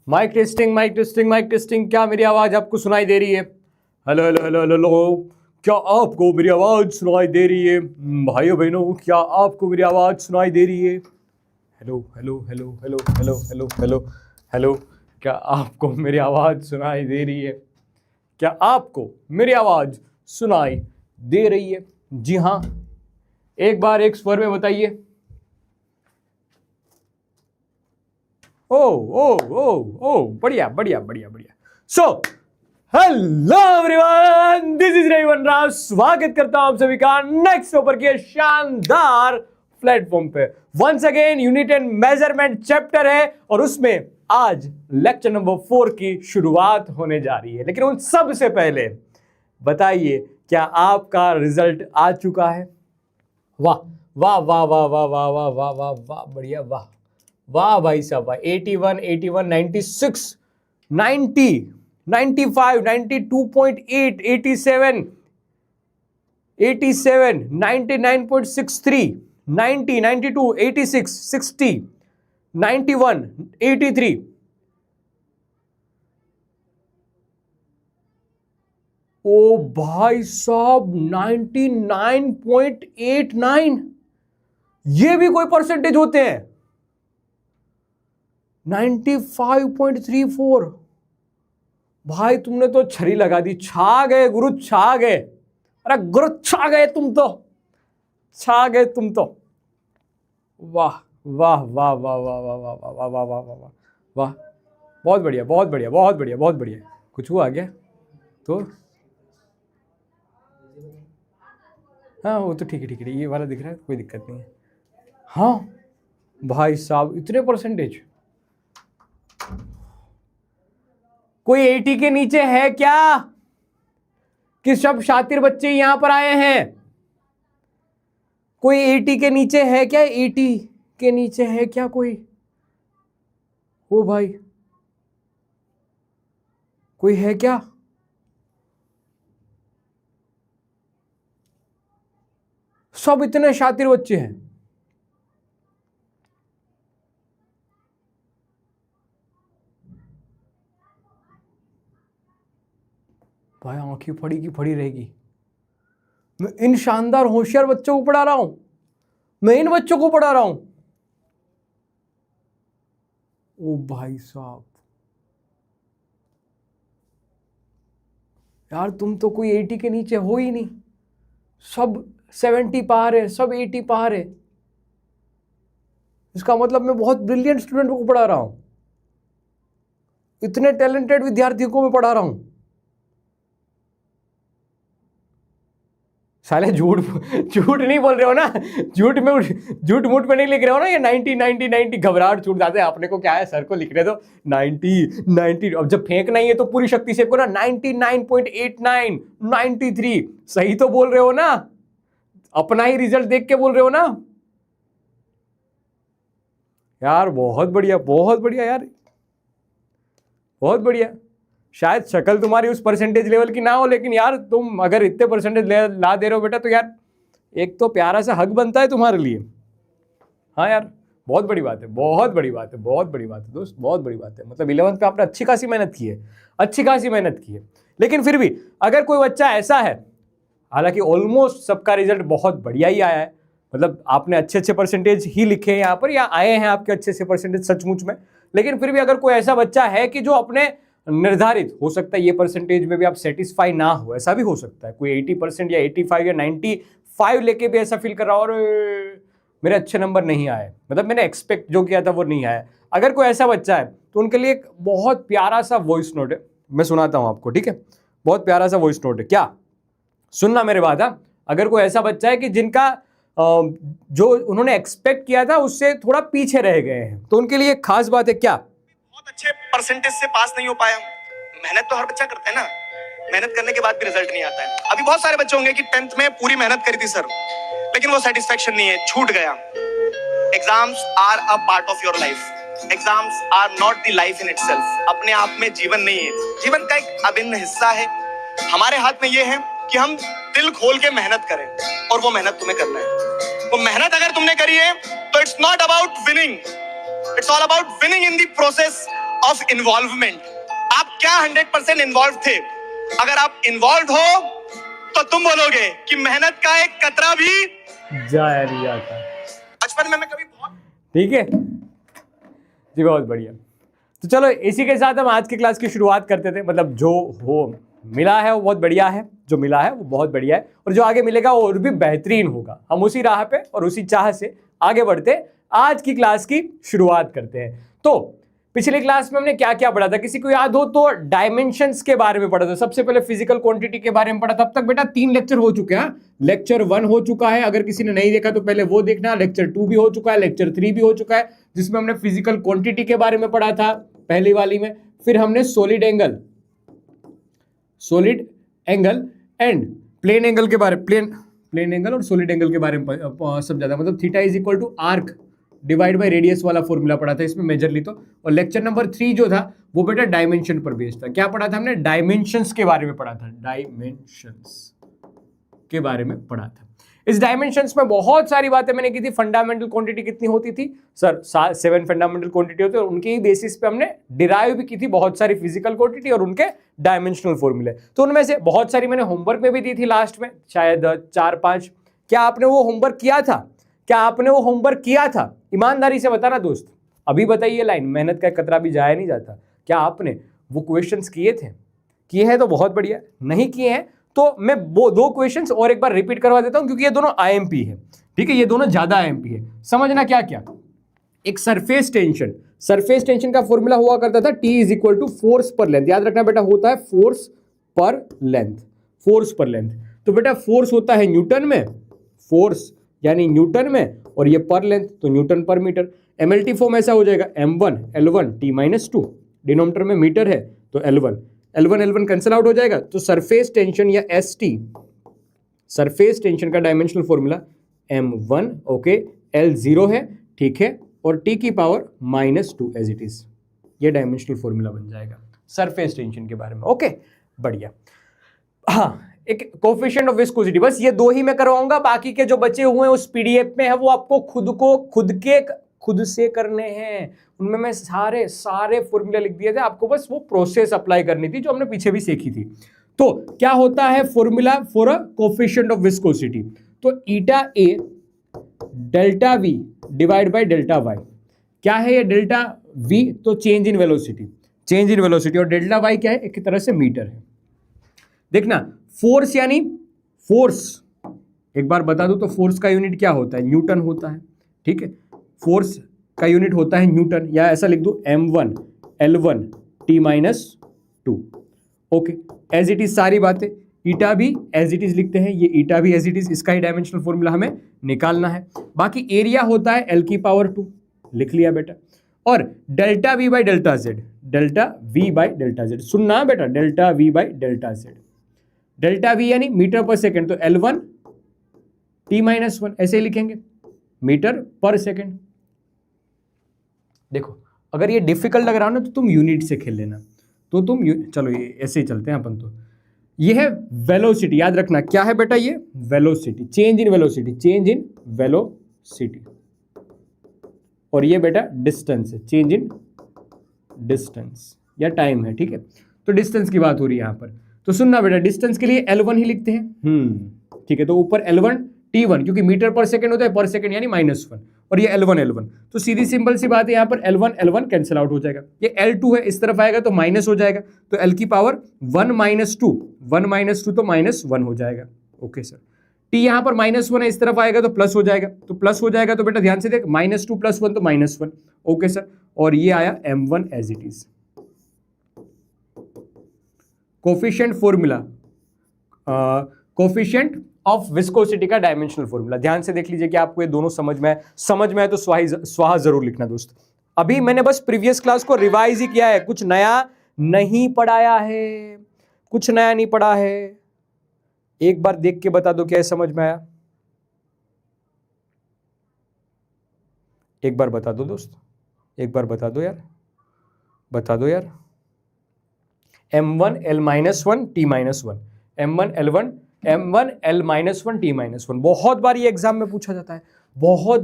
Mic testing mic testing mic testing. क्या मेरी आवाज आपको सुनाई दे रही है? Hello hello hello hello hello. क्या आपको मेरी आवाज सुनाई दे रही है? भाइयों बहनों, क्या आपको मेरी आवाज सुनाई दे रही है? Hello hello hello hello hello hello hello hello. क्या आपको मेरी आवाज सुनाई दे रही है? क्या आपको मेरी आवाज सुनाई दे रही है? जी हाँ, एक बार एक स्वर में बताइए। ओ ओ ओ ओ, बढ़िया बढ़िया बढ़िया बढ़िया। So hello everyone, this is Ravivan Rao. स्वागत करता हूं आप सभी का नेक्स्ट पेपर के शानदार प्लेटफॉर्म पे। Once again unit and measurement chapter है और उसमें आज लेक्चर नंबर 4 की शुरुआत होने जा रही है। लेकिन उन सब से पहले बताइए, क्या आपका रिजल्ट आ चुका है? वाह वाह वाह वाह वाह वाह वाह वाह वाह वाह, बढ़िया, वाह वाह भाई साहब, वाह। 81 81 96 90 95 92.8 87 87 99.63 90 92 86 60 91 83। ओ भाई साहब, 99.89। ये भी कोई परसेंटेज होते हैं? 95.34। भाई तुमने तो छरी लगा दी। छा गए गुरु, छा गए। अरे गुरु छा गए तुम तो, छा गए तुम तो। वाह वाह वाह वाह वाह वाह वाह वाह वाह वाह वाह वाह वाह वाह, बहुत बढ़िया बहुत बढ़िया बहुत बढ़िया बहुत बढ़िया। कुछ हुआ क्या? तो हाँ, वो तो ठीक है ठीक है, ये वाला दिख रहा है, कोई दिक्कत नहीं है। हाँ भाई साहब, इतने परसेंटेज। कोई 80 के नीचे है क्या? कि सब शातिर बच्चे यहां पर आए हैं? कोई 80 के नीचे है क्या? 80 के नीचे है क्या कोई? ओ भाई, कोई है क्या? सब इतने शातिर बच्चे हैं। भाई आंखें फड़ी की फड़ी रहेगी। मैं इन शानदार होशियार बच्चों को पढ़ा रहा हूं, मैं इन बच्चों को पढ़ा रहा हूं। ओ भाई साहब, यार तुम तो कोई 80 के नीचे हो ही नहीं। सब 70 पार है, सब 80 पार है। इसका मतलब मैं बहुत ब्रिलियंट स्टूडेंट को पढ़ा रहा हूं, इतने टैलेंटेड विद्यार्थियों को मैं पढ़ा रहा हूं। साले झूठ झूठ नहीं बोल रहे हो ना? झूठ मूठ पे नहीं लिख रहे हो ना? ये 90 90 90 घबराहट छूट जाते हैं। आपने को क्या है, सर को लिखने दो 90 90। अब जब फेंकना ही है तो पूरी शक्ति से फेंको ना। 99.89 93। सही तो बोल रहे हो ना? अपना ही रिजल्ट देख के बोल रहे हो ना? यार बहुत बढ़िया यार, बहुत बढ़िया। शायद शक्ल तुम्हारी उस परसेंटेज लेवल की ना हो, लेकिन यार तुम अगर इतने परसेंटेज ला दे रहे हो बेटा, तो यार एक तो प्यारा सा हक बनता है तुम्हारे लिए। हाँ यार, बहुत बड़ी बात है, बहुत बड़ी बात है, बहुत बड़ी बात है दोस्त, बहुत बड़ी बात है। मतलब 11th पे आपने अच्छी खासी मेहनत की है, अच्छी खासी मेहनत की है। लेकिन फिर भी अगर कोई बच्चा ऐसा है, हालांकि ऑलमोस्ट सबका रिजल्ट बहुत बढ़िया ही आया है, मतलब आपने अच्छे अच्छे परसेंटेज ही लिखे हैं यहाँ पर, या आए हैं आपके अच्छे अच्छे परसेंटेज सचमुच में। लेकिन फिर भी अगर कोई ऐसा बच्चा है कि जो अपने निर्धारित, हो सकता है ये परसेंटेज में भी आप सेटिस्फाई ना हो, ऐसा भी हो सकता है। कोई 80% या 85 या 95 लेके भी ऐसा फील कर रहा हो, और मेरे अच्छे नंबर नहीं आए, मतलब मैंने एक्सपेक्ट जो किया था वो नहीं आया। अगर कोई ऐसा बच्चा है तो उनके लिए एक बहुत प्यारा सा वॉइस नोट है, मैं सुनाता हूं आपको, ठीक है? बहुत प्यारा सा वॉइस नोट है, क्या सुनना मेरे बात। हाँ, अगर कोई ऐसा बच्चा है कि जिनका जो उन्होंने एक्सपेक्ट किया था उससे थोड़ा पीछे रह गए हैं, तो उनके लिए खास बात है। क्या बहुत अच्छे परसेंटेज से पास नहीं हो पाया? मेहनत तो हर बच्चा करता है ना, मेहनत करने के बाद भी रिजल्ट नहीं आता है। अभी बहुत सारे बच्चे होंगे कि 10th में पूरी मेहनत करी थी सर, लेकिन वो सेटिस्फेक्शन नहीं है, छूट गया। Exams are a part of your life, exams are not the life in itself. अपने आप में जीवन नहीं है, जीवन का एक अभिन्न हिस्सा है। हमारे हाथ में ये है कि हम दिल खोल के मेहनत करें, और वो मेहनत तुम्हें करना है। वो मेहनत अगर तुमने करी है तो it's not about winning, it's all about winning in the process of involvement. आप क्या 100% इन्वॉल्व थे? अगर आप इन्वॉल्व हो तो तुम बोलोगे कि मेहनत का एक कतरा भी जाया नहीं जाता। बचपन में मैं कभी बहुत ठीक है जी, बहुत बढ़िया। तो चलो इसी के साथ हम आज की क्लास की शुरुआत करते थे। मतलब जो हो मिला है वो बहुत बढ़िया है, जो मिला है वो बहुत बढ़िया है, और जो आगे मिलेगा वो और भी बेहतरीन होगा। हम उसी राह पे और उसी चाह से आगे बढ़ते आज की क्लास की शुरुआत करते हैं। तो पिछली क्लास में हमने क्या क्या पढ़ा था, किसी को याद हो तो डायमेंशंस के बारे में पढ़ा था। सबसे पहले फिजिकल क्वांटिटी के बारे में पढ़ा था। अब तक बेटा 3 लेक्चर हो चुके हैं। लेक्चर 1 हो चुका है, अगर किसी ने नहीं देखा तो पहले वो देखना। लेक्चर 2 भी हो चुका है, लेक्चर 3 भी हो चुका है, जिसमें हमने फिजिकल क्वांटिटी के बारे में पढ़ा था पहली वाली में। फिर हमने solid angle and plane angle के बारे प्लेन एंगल और सॉलिड एंगल के बारे में समझा था। मतलब theta is equal to arc divide by radius वाला फॉर्मूला पढ़ा था इसमें मेजरली तो। और लेक्चर नंबर 3 जो था वो बेटा डायमेंशन पर बेस्ड था। क्या पढ़ा था हमने? डायमेंशंस के बारे में पढ़ा था। डायमेंशंस के बारे में पढ़ा था। इस डायमेंशंस में बहुत सारी बातें मैंने की थी। फंडामेंटल क्वांटिटी कितनी होती थी सर? 7 फंडामेंटल क्वांटिटी होती है, और उनके ही बेसिस पे हमने डिराइव भी की थी बहुत सारी फिजिकल क्वांटिटी और उनके डायमेंशनल फॉर्मूले। तो उनमें से बहुत सारी मैंने होमवर्क में भी दी थी लास्ट में, शायद 4-5। क्या आपने वो होमवर्क किया था? क्या आपने वो होमवर्क किया था? ईमानदारी से बताना दोस्त, अभी बताइए। लाइन मेहनत का कतरा भी जाया नहीं जाता। क्या आपने वो क्वेश्चंस किए थे? किए हैं तो बहुत बढ़िया, नहीं किए हैं तो मैं वो 2 क्वेश्चंस और एक बार रिपीट करवा देता हूं, क्योंकि ये दोनों आईएमपी है। ठीक है, ये दोनों ज्यादा आईएमपी है। समझना क्या क्या। एक सरफेस टेंशन का फॉर्मूला हुआ करता था T is equal to force per length. याद रखना बेटा, होता है फोर्स पर लेंथ। तो बेटा फोर्स होता है न्यूटन में, फोर्स यानी न्यूटन में, और ये पर लेंथ तो न्यूटन पर मीटर। MLT फॉर्म ऐसा हो जाएगा M1 L1 T-2, डिनोमिनेटर में मीटर है तो L1 कैंसिल आउट हो जाएगा। तो सरफेस टेंशन या ST, सरफेस टेंशन का dimensional formula M1 okay, L0 है, ठीक है, और T की पावर -2 एज इट इज। ये डायमेंशनल फॉर्मूला बन जाएगा सरफेस टेंशन के बारे में। ओके बढ़िया। हाँ, एक कोफिशिएंट ऑफ विस्कोसिटी, बस ये 2 ही मैं करवाऊंगा। बाकी के जो बचे हुए हैं उस PDF में है, वो आपको खुद से करने हैं। उनमें मैं सारे फॉर्मूले लिख दिए थे, आपको बस वो प्रोसेस अप्लाई करनी थी जो हमने पीछे भी सीखी थी। तो क्या होता है formula for a coefficient of viscosity? तो ईटा A delta V divide by delta Y। क्या है ये डेल्टा V? तो चेंज इन वेलोसिटी, और डेल्टा Y क्या है? एक तरह से मीटर है। देखना, फोर्स यानी फोर्स, एक बार बता दूं तो फोर्स का यूनिट क्या होता है? न्यूटन होता है। ठीक है, फोर्स का यूनिट होता है न्यूटन, या ऐसा लिख दूं M1 L1 T-2। Okay, as it is सारी बातें। ईटा भी एज इट इज लिखते हैं, ये ईटा भी एज इट इज, इसका ही डायमेंशनल फॉर्मूला हमें निकालना है। बाकी एरिया होता है L की पावर 2, लिख लिया बेटा। और delta V by delta Z, सुनना बेटा, delta V by delta Z। Delta V यानी मीटर पर सेकेंड, तो L1 T-1 ऐसे ही लिखेंगे, मीटर पर सेकेंड। देखो, अगर ये डिफिकल्ट लग रहा हो ना तो तुम यूनिट से खेल लेना। तो चलो ये ऐसे ही चलते हैं अपन। तो ये है वेलोसिटी, याद रखना क्या है बेटा? ये वेलोसिटी, चेंज इन वेलोसिटी। और ये बेटा डिस्टेंस है, चेंज इन डिस्टेंस या टाइम है। ठीक है, तो डिस्टेंस की बात हो रही है यहाँ पर। तो सुनना बेटा, डिस्टेंस के लिए L1 ही लिखते हैं। ठीक है, तो ऊपर L1 T1, क्योंकि मीटर पर सेकंड होता है, पर सेकंड यानी -1, और ये L1। तो सीधी सिंपल सी बात है, यहाँ पर L1 कैंसिल आउट हो जाएगा। ये L2 है, इस तरफ आएगा तो माइनस हो जाएगा, तो L की पावर 1 -2 तो -1 हो जाएगा। ओके सर, T यहाँ पर -1 है, इस तरफ आएगा तो प्लस हो जाएगा, तो बेटा ध्यान से देख, -2 + 1 तो -1। ओके सर, और ये आया M1 as it is. Coefficient formula, coefficient of viscosity का डायमेंशनल फॉर्मूला ध्यान से देख लीजिए कि आपको ये दोनों समझ में है तो स्वाहा जरूर लिखना दोस्त। अभी मैंने बस प्रीवियस क्लास को रिवाइज ही किया है, कुछ नया नहीं पढ़ाया है। एक बार देख के बता दो क्या समझ में आया? एक बार बता दो दोस्त, एक बार बता दो यार, M1 L-1 T-1, M1 L1 M1 L-1 T-1। बहुत बार ये एग्जाम में पूछा जाता है, बहुत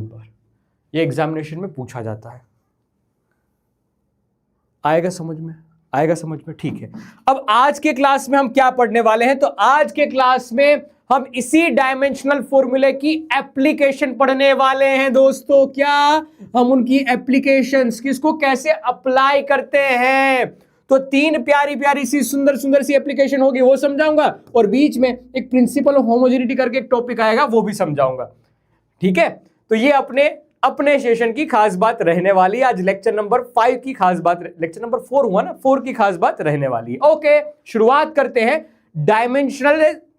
बार। ये एग्जामिनेशन में पूछा जाता है। आएगा समझ में? आएगा समझ में? ठीक है। अब आज के क्लास में हम क्या पढ़ने वाले हैं? तो आज के क्लास में हम इसी डायमेंशनल फॉर्मूले की एप्लीकेशन पढ़ने वाले हैं दोस्तों। क्या हम उनकी एप्लीकेशंस, किसको कैसे अप्लाई करते हैं, तो तीन प्यारी प्यारी सी सुंदर सुंदर सी एप्लीकेशन होगी, वो समझाऊंगा, और बीच में एक प्रिंसिपल ऑफ होमोजेनिटी करके एक टॉपिक आएगा, वो भी समझाऊंगा। ठीक है, तो ये अपने सेशन की खास बात रहने वाली है। आज लेक्चर नंबर 5 की खास बात, लेक्चर नंबर 4 हुआ ना, 4 की खास बात रहने वाली है। ओके, शुरुआत करते हैं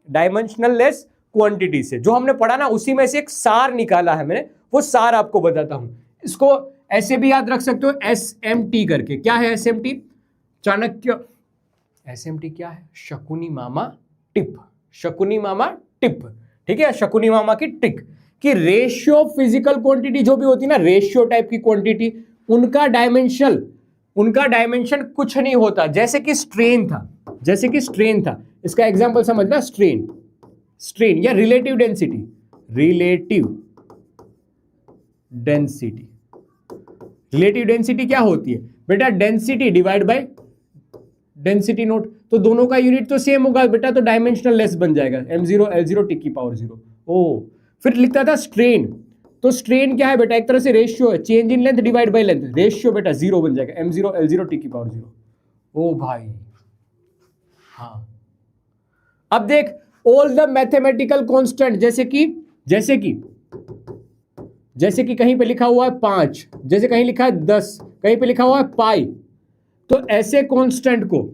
डायमेंशनललेस क्वांटिटी से। जो हमने पढ़ा ना, उसी में से एक सार निकाला है मैंने, वो सार आपको बताता हूं। इसको ऐसे भी याद रख सकते हो, SMT करके। क्या है SMT? चाणक्य। SMT क्या है? शकुनी मामा टिप। शकुनी मामा टिप, ठीक है, शकुनी मामा की टिक कि रेशियो ऑफ फिजिकल क्वांटिटी जो भी होती है ना, रेशियो टाइप की क्वांटिटी, उनका डायमेंशन कुछ नहीं होता। जैसे कि स्ट्रेन था, इसका एग्जांपल समझना, स्ट्रेन या रिलेटिव डेंसिटी क्या होती है बेटा? Density divide by density note. तो दोनों का यूनिट तो सेम होगा बेटा, तो डायमेंशनल लेस बन जाएगा, m0 L0 टी की पावर 0। ओ, फिर लिखता था स्ट्रेन। तो स्ट्रेन क्या है बेटा? एक तरह से रेशियो है, change in length divide by length, ratio बेटा 0 बन जाएगा, m0 L0 टी की पावर 0। ओ भाई, हाँ। अब देख, ऑल द मैथमेटिकल कांस्टेंट, जैसे कि कहीं पे लिखा हुआ है 5, जैसे कहीं लिखा है 10, कहीं पे लिखा हुआ है पाई, तो ऐसे कांस्टेंट को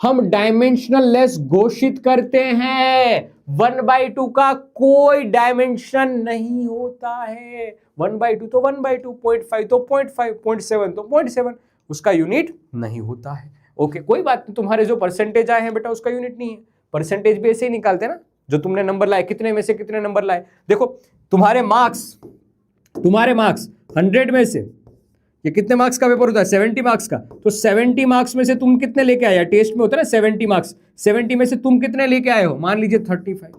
हम डायमेंशनल लेस घोषित करते हैं। 1/2 का कोई डायमेंशन नहीं होता है। 1/2 तो 1/2, 0.5 तो 0.5, 0.7 तो 0.7, उसका यूनिट नहीं होता है। ओके, कोई बात नहीं, तुम्हारे जो परसेंटेज आए हैं बेटा, उसका यूनिट नहीं है। परसेंटेज भी ऐसे ही निकालते ना, जो तुमने नंबर लाए, कितने में से कितने नंबर लाए। देखो, तुम्हारे मार्क्स 100 में से, ये कितने मार्क्स का पेपर होता है? 70 मार्क्स का। तो 70 मार्क्स में से तुम कितने लेके आए? टेस्ट में होता है ना 70 मार्क्स, 70 में से तुम कितने लेके आए हो? मान लीजिए 35।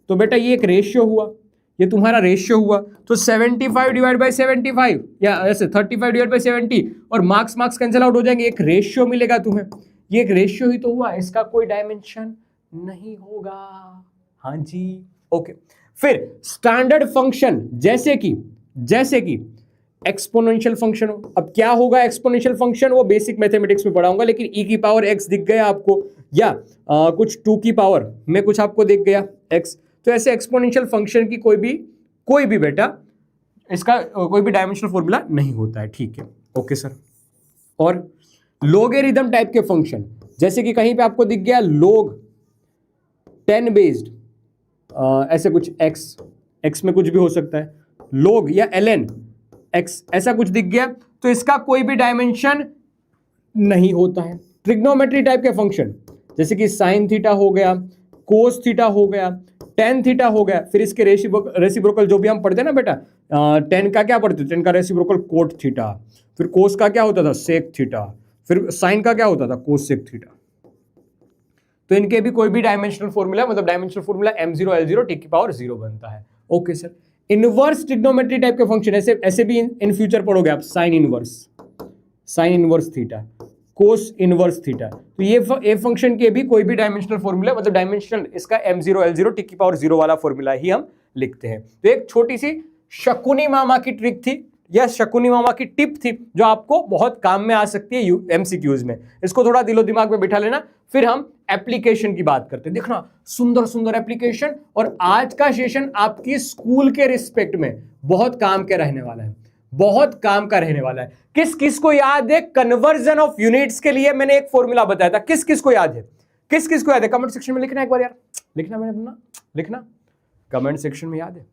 तो बेटा ये एक रेशियो हुआ, ये तुम्हारा रेशियो हुआ। तो 75 डिवाइड बाई 75 या ऐसे 35 डिवाइड बाई 70, और मार्क्स कैंसिल आउट हो जाएंगे, एक रेशियो मिलेगा तुम्हें। ये एक रेशियो ही तो हुआ, इसका कोई डायमेंशन नहीं होगा। हाँ जी, ओके। फिर स्टैंडर्ड फंक्शन, जैसे कि एक्सपोनेंशियल फंक्शन हो। अब क्या होगा एक्सपोनेंशियल फंक्शन? वो बेसिक मैथमेटिक्स में पढ़ाऊंगा, लेकिन e की पावर x दिख गया आपको, या कुछ 2 की पावर में कुछ आपको दिख गया x, तो ऐसे एक्सपोनेंशियल फंक्शन की कोई भी बेटा, इसका कोई भी डायमेंशनल फॉर्मूला नहीं होता है। ठीक है, ओके सर। और लोगेरिथम टाइप के फंक्शन, जैसे कि कहीं पे आपको दिख गया log 10 बेस्ड ऐसे कुछ x में कुछ भी हो सकता है, log या ln x ऐसा कुछ दिख गया, तो इसका कोई भी डायमेंशन नहीं होता है। ट्रिग्नोमेट्री टाइप के फंक्शन, जैसे कि साइन थीटा हो गया, कोस थीटा हो गया, टेन थीटा हो गया, फिर इसके रेसिप्रोकल जो भी हम पढ़ते हैं ना बेटा, टेन का क्या पढ़ते? टेन का रेसिप्रोकल कोट थीटा, फिर कोस का क्या होता था? सेक थीटा, फिर साइन का क्या होता था? कोस सेक थीटा। तो इनके भी कोई भी डायमेंशनल फॉर्मूला, मतलब dimensional formula m0 L0 T की पावर 0 बनता है। Okay sir. Inverse trigonometry type के फंक्शन, ऐसे भी इन फ्यूचर पढ़ोगे आप, sine inverse theta, cos inverse theta. तो ये फंक्शन के भी कोई भी डायमेंशनल फॉर्मूला, मतलब डायमेंशनल इसका m0 L0 टी की पावर 0 वाला फॉर्मूला ही हम लिखते हैं। तो एक छोटी सी शकुनी मामा की ट्रिक थी, या शकुनी मामा की टिप थी, जो आपको बहुत काम में आ सकती है MCQs में। इसको थोड़ा दिलो दिमाग में बिठा लेना। फिर हम एप्लीकेशन की बात करते हैं। देखना, सुंदर सुंदर एप्लीकेशन, और आज का सेशन आपकी स्कूल के रिस्पेक्ट में बहुत काम का रहने वाला है, बहुत काम का रहने वाला है। किस किस को याद है कन्वर्जन ऑफ यूनिट्स के लिए मैंने एक फॉर्मूला बताया था? किस किस को याद है? किस किस को याद है? कमेंट सेक्शन में लिखना एक बार यार, लिखना, मैंने बोला लिखना, कमेंट सेक्शन में याद है?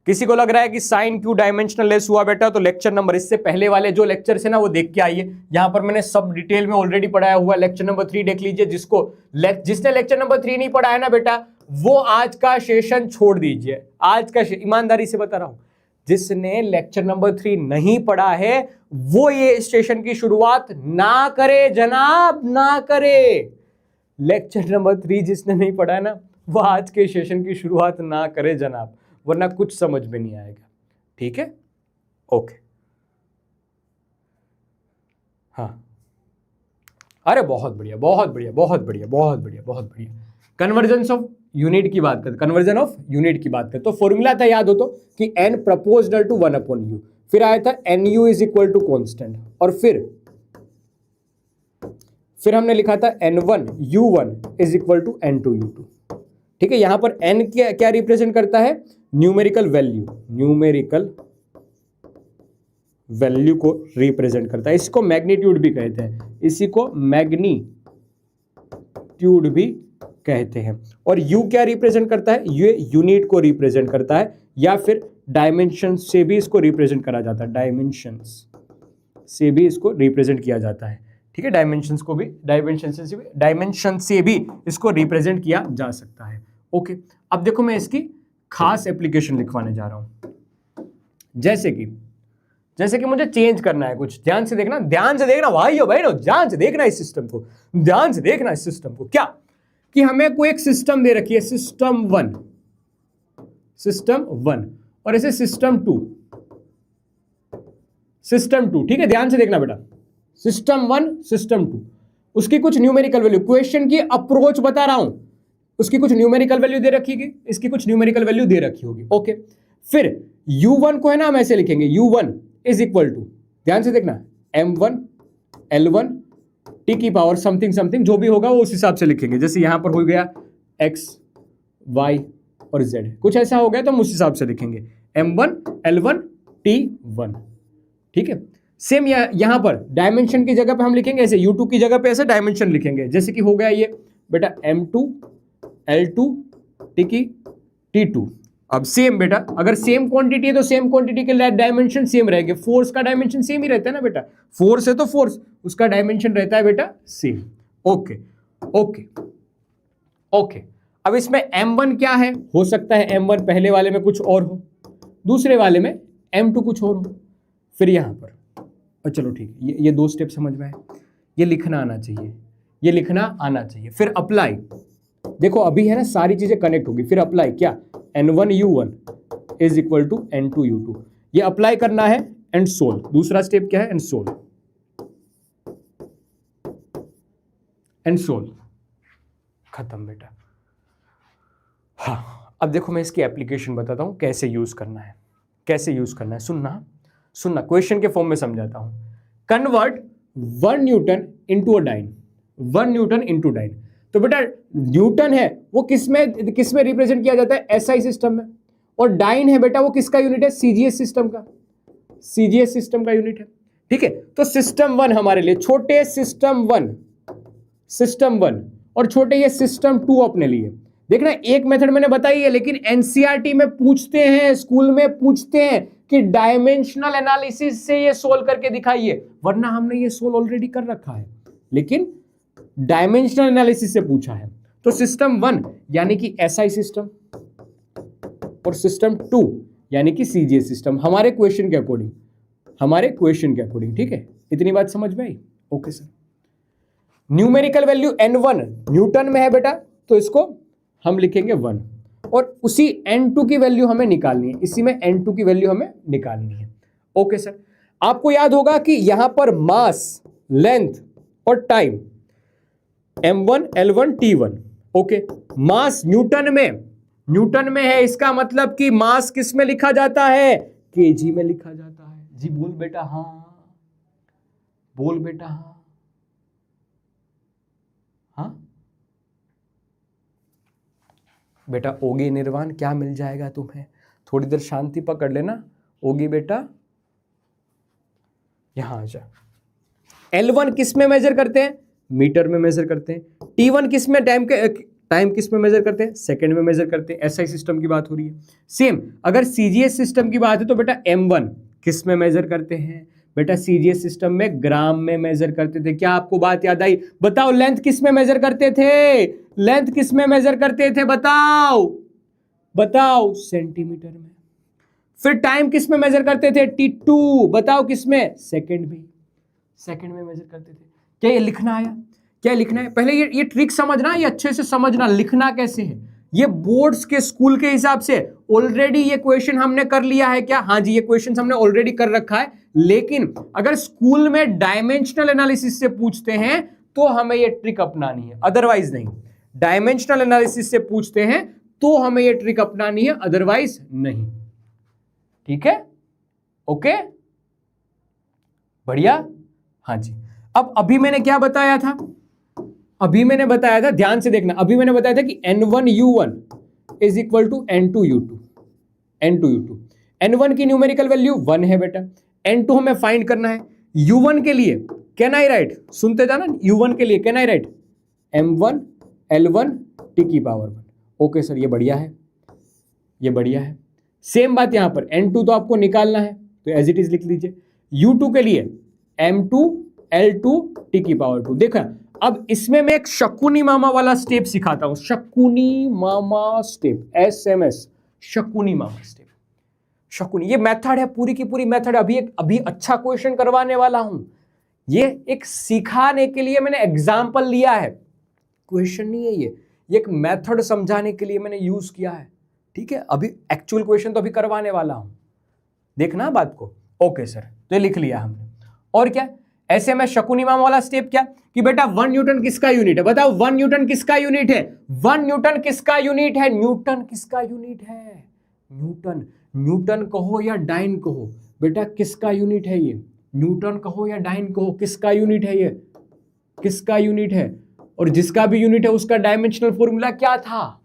किसी को लग रहा है कि साइन क्यों डायमेंशनल लेस हुआ बेटा? तो लेक्चर नंबर, इससे पहले वाले जो लेक्चर है ना, वो देख के आइए। यहां पर मैंने सब डिटेल में ऑलरेडी पढ़ाया हुआ। लेक्चर नंबर 3 देख लीजिए। जिसने लेक्चर नंबर 3 नहीं पढ़ा है ना बेटा, वो आज का सेशन छोड़ दीजिए। आज का, ईमानदारी से बता रहा हूं, जिसने लेक्चर नंबर 3 नहीं पढ़ा है, वो ये सेशन की शुरुआत ना करे जनाब, ना करे। लेक्चर नंबर 3 जिसने नहीं पढ़ा है ना, वो आज के सेशन की शुरुआत ना करे जनाब, वरना कुछ समझ में नहीं आएगा। ठीक है, ओके। हाँ, अरे बहुत बढ़िया, बहुत बढ़िया, बहुत बढ़िया, बहुत बढ़िया, बहुत बढ़िया। कन्वर्जेंस ऑफ यूनिट की बात करते, कन्वर्जन ऑफ यूनिट की बात करते, तो फॉर्मूला था, याद हो तो, कि n प्रोपोर्शनल टू 1/u, फिर आया था nu is equal to constant, और फिर हमने लिखा था n1 u1 is equal to n2 u2। ठीक है, यहां पर n क्या रिप्रेजेंट करता है? न्यूमेरिकल वैल्यू, न्यूमेरिकल वैल्यू को रिप्रेजेंट करता है। इसको मैग्नीट्यूड भी कहते हैं, इसी को मैग्नीट्यूड भी कहते हैं। और u क्या रिप्रेजेंट करता है? ये यूनिट को रिप्रेजेंट करता है, या फिर डायमेंशन से भी इसको रिप्रेजेंट करा जाता है, डायमेंशंस से भी इसको रिप्रेजेंट किया जाता है। ठीक है, डायमेंशन से भी इसको रिप्रेजेंट किया जा सकता है। ओके, अब देखो मैं इसकी खास एप्लीकेशन लिखवाने जा रहा हूं। जैसे कि मुझे चेंज करना है कुछ, ध्यान से देखना भाइयों बहनों, ध्यान से देखना इस सिस्टम को, ध्यान से देखना इस सिस्टम को। क्या कि हमें कोई एक सिस्टम दे रखी है, सिस्टम वन, और ऐसे सिस्टम टू। ठीक है, ध्यान से देखना बेटा, सिस्टम 1 सिस्टम 2, उसकी कुछ न्यूमेरिकल वैल्यू, क्वेश्चन की अप्रोच बता रहा हूं, उसकी कुछ न्यूमेरिकल वैल्यू दे रखी होगी, इसकी कुछ न्यूमेरिकल वैल्यू दे रखी होगी। ओके, फिर u1 को है ना हम ऐसे लिखेंगे, u1 इज इक्वल टू, ध्यान से देखना, m1 l1 t की पावर समथिंग समथिंग, जो भी होगा वो उस हिसाब से लिखेंगे। जैसे यहां पर हो गया x y और z, कुछ ऐसा हो गया तो हम उस हिसाब से लिखेंगे m1 l1 t1। ठीक है, सेम यहां पर डायमेंशन की जगह पे हम लिखेंगे ऐसे, u2 की जगह पे ऐसे डायमेंशन लिखेंगे। जैसे कि हो गया ये बेटा m2 l2 t की t2। अब सेम बेटा, अगर सेम क्वांटिटी है तो सेम क्वांटिटी के डायमेंशन सेम रहेंगे। फोर्स का डायमेंशन सेम ही रहता है ना बेटा, फोर्स है तो फोर्स, उसका डायमेंशन रहता है बेटा सेम। ओके ओके ओके, अब इसमें m1 क्या है? हो सकता है m1 पहले वाले में कुछ और हो, दूसरे वाले में m2 कुछ और हो। फिर यहां पर, और चलो ठीक है, ये 2 स्टेप समझ में आए, ये लिखना आना चाहिए, ये लिखना आना चाहिए। फिर अप्लाई, देखो अभी है ना सारी चीजें कनेक्ट होगी। फिर अप्लाई क्या? n1 u1 is equal to n2 u2, ये अप्लाई करना है एंड सोल्व। दूसरा स्टेप क्या है? एंड सोल्व, एंड सोल्व, खत्म बेटा। हाँ, अब देखो मैं इसकी एप्लीकेशन बताता हूं, कैसे यूज करना है, कैसे यूज करना है। सुनना, क्वेश्चन के फॉर्म में समझाता हूं। Convert 1 newton into a dyne, 1 newton into dyne. तो बेटा न्यूटन है वो किस में रिप्रेजेंट किया जाता है? एसआई सिस्टम में। और डाइन है बेटा वो किसका यूनिट है? सीजीएस सिस्टम का, सीजीएस सिस्टम का यूनिट है। ठीक है, तो सिस्टम 1 हमारे लिए, छोटे सिस्टम 1 और छोटे ये सिस्टम 2 अपने लिए। देखना, एक मेथड मैंने बताई है, लेकिन एनसीईआरटी में पूछते हैं, स्कूल में पूछते हैं कि डायमेंशनल एनालिसिस से ये सोल्व करके दिखाइए, वरना हमने ये सोल्व ऑलरेडी कर रखा है, लेकिन डायमेंशनल एनालिसिस से पूछा है। तो सिस्टम 1 यानी कि एसआई सिस्टम, और सिस्टम 2 यानी कि सीजीएस सिस्टम, हमारे क्वेश्चन के अकॉर्डिंग, ठीक है, इतनी बात समझ में आई? Okay sir. Numerical value n1 newton में है बेटा, तो इसको हम लिखेंगे 1, और उसी n2 की वैल्यू हमें निकालनी है, इसी में n2 की वैल्यू हमें निकालनी है। ओके सर, आपको याद होगा कि यहां पर मास, लेंथ और time m1 l1 t1। Okay, mass newton में है, इसका मतलब कि मास किस में लिखा जाता है? केजी में लिखा जाता है। जी बोल बेटा हाँ, बोल बेटा हाँ, हाँ बेटा। ओगी निर्वाण क्या मिल जाएगा तुम्हें? थोड़ी देर शांति पकड़ लेना। ओगी बेटा यहां आ जा। L1 किस में मेजर करते हैं? मीटर में मेजर करते हैं। T1 किस में, टाइम किस में मेजर करते हैं? सेकंड में मेजर करते हैं। एसआई सिस्टम की बात हो रही है। सेम अगर सीजीएस सिस्टम की बात है तो बेटा M1 किस में मेजर करते हैं? बेटा सीजीएस सिस्टम में ग्राम में मेजर करते थे। क्या आपको बात याद आई? बताओ लेंथ किस में मेजर करते थे? लेंथ किस में मेजर करते थे? बताओ सेंटीमीटर में। फिर टाइम किस में मेजर करते थे? T2, बताओ किस में? सेकंड में मेजर करते थे। क्या ये लिखना आया? क्या लिखना है? पहले ये ट्रिक समझना, ये अच्छे से समझना लिखना कैसे है, ये बोर्ड्स के स्कूल के हिसाब से ऑलरेडी ये क्वेश्चन हमने कर लिया है क्या? हाँ जी, ये क्वेश्चन हमने ऑलरेडी कर रखा है। लेकिन अगर स्कूल में डायमेंशनल एनालिसिस से पूछते हैं तो हमें ये ट्रिक अपनानी है, अदरवाइज नहीं। डायमेंशनल एनालिसिस से पूछते हैं तो हमें ये ट्रिक अपनानी है, अदरवाइज नहीं। ठीक है, ओके, बढ़िया। हाँ जी, अब अभी मैंने क्या बताया था? अभी मैंने बताया था, ध्यान से देखना, अभी मैंने बताया था कि N1U1 is equal to N2U2। N1 की न्यूमेरिकल वैल्यू 1 है बेटा, N2 हमें फाइंड करना है। U1 के लिए कैन आई राइट, सुनते जाना, U1 के लिए can I right M1 L1 T की पावर 1। ओके सर, ये बढ़िया है, ये बढ़िया है। सेम बात यहां पर, N2 तो आपको निकालना है तो एज इट इज लिख लीजिए। U2 के लिए M2 L2 T की पावर 2। देखा, अब इसमें मैं एक शकुनी मामा वाला स्टेप सिखाता हूं, शकुनी मामा स्टेप, SMS, शकुनी मामा स्टेप। शकुनी, ये मेथड है, पूरी की पूरी मेथड। अभी अच्छा क्वेश्चन करवाने वाला हूं। ये एक सिखाने के लिए मैंने एग्जाम्पल लिया है, क्वेश्चन नहीं है ये एक मेथड समझाने के लिए मैंने यूज किया है। ठीक है, अभी एक्चुअल क्वेश्चन तो अभी करवाने वाला हूं, देखना बात को। ओके सर, तो ये लिख लिया हमने। और क्या, ऐसे में शकुनी मामा वाला स्टेप क्या कि बेटा 1 न्यूटन किसका यूनिट है? बताओ, 1 न्यूटन किसका यूनिट है? 1 न्यूटन किसका यूनिट है? न्यूटन किसका यूनिट है? न्यूटन, न्यूटन कहो या डाइन कहो बेटा, किसका यूनिट है ये? न्यूटन कहो या डाइन कहो, किसका यूनिट है ये? किसका यूनिट है? और जिसका भी यूनिट है उसका डायमेंशनल फॉर्मूला क्या था?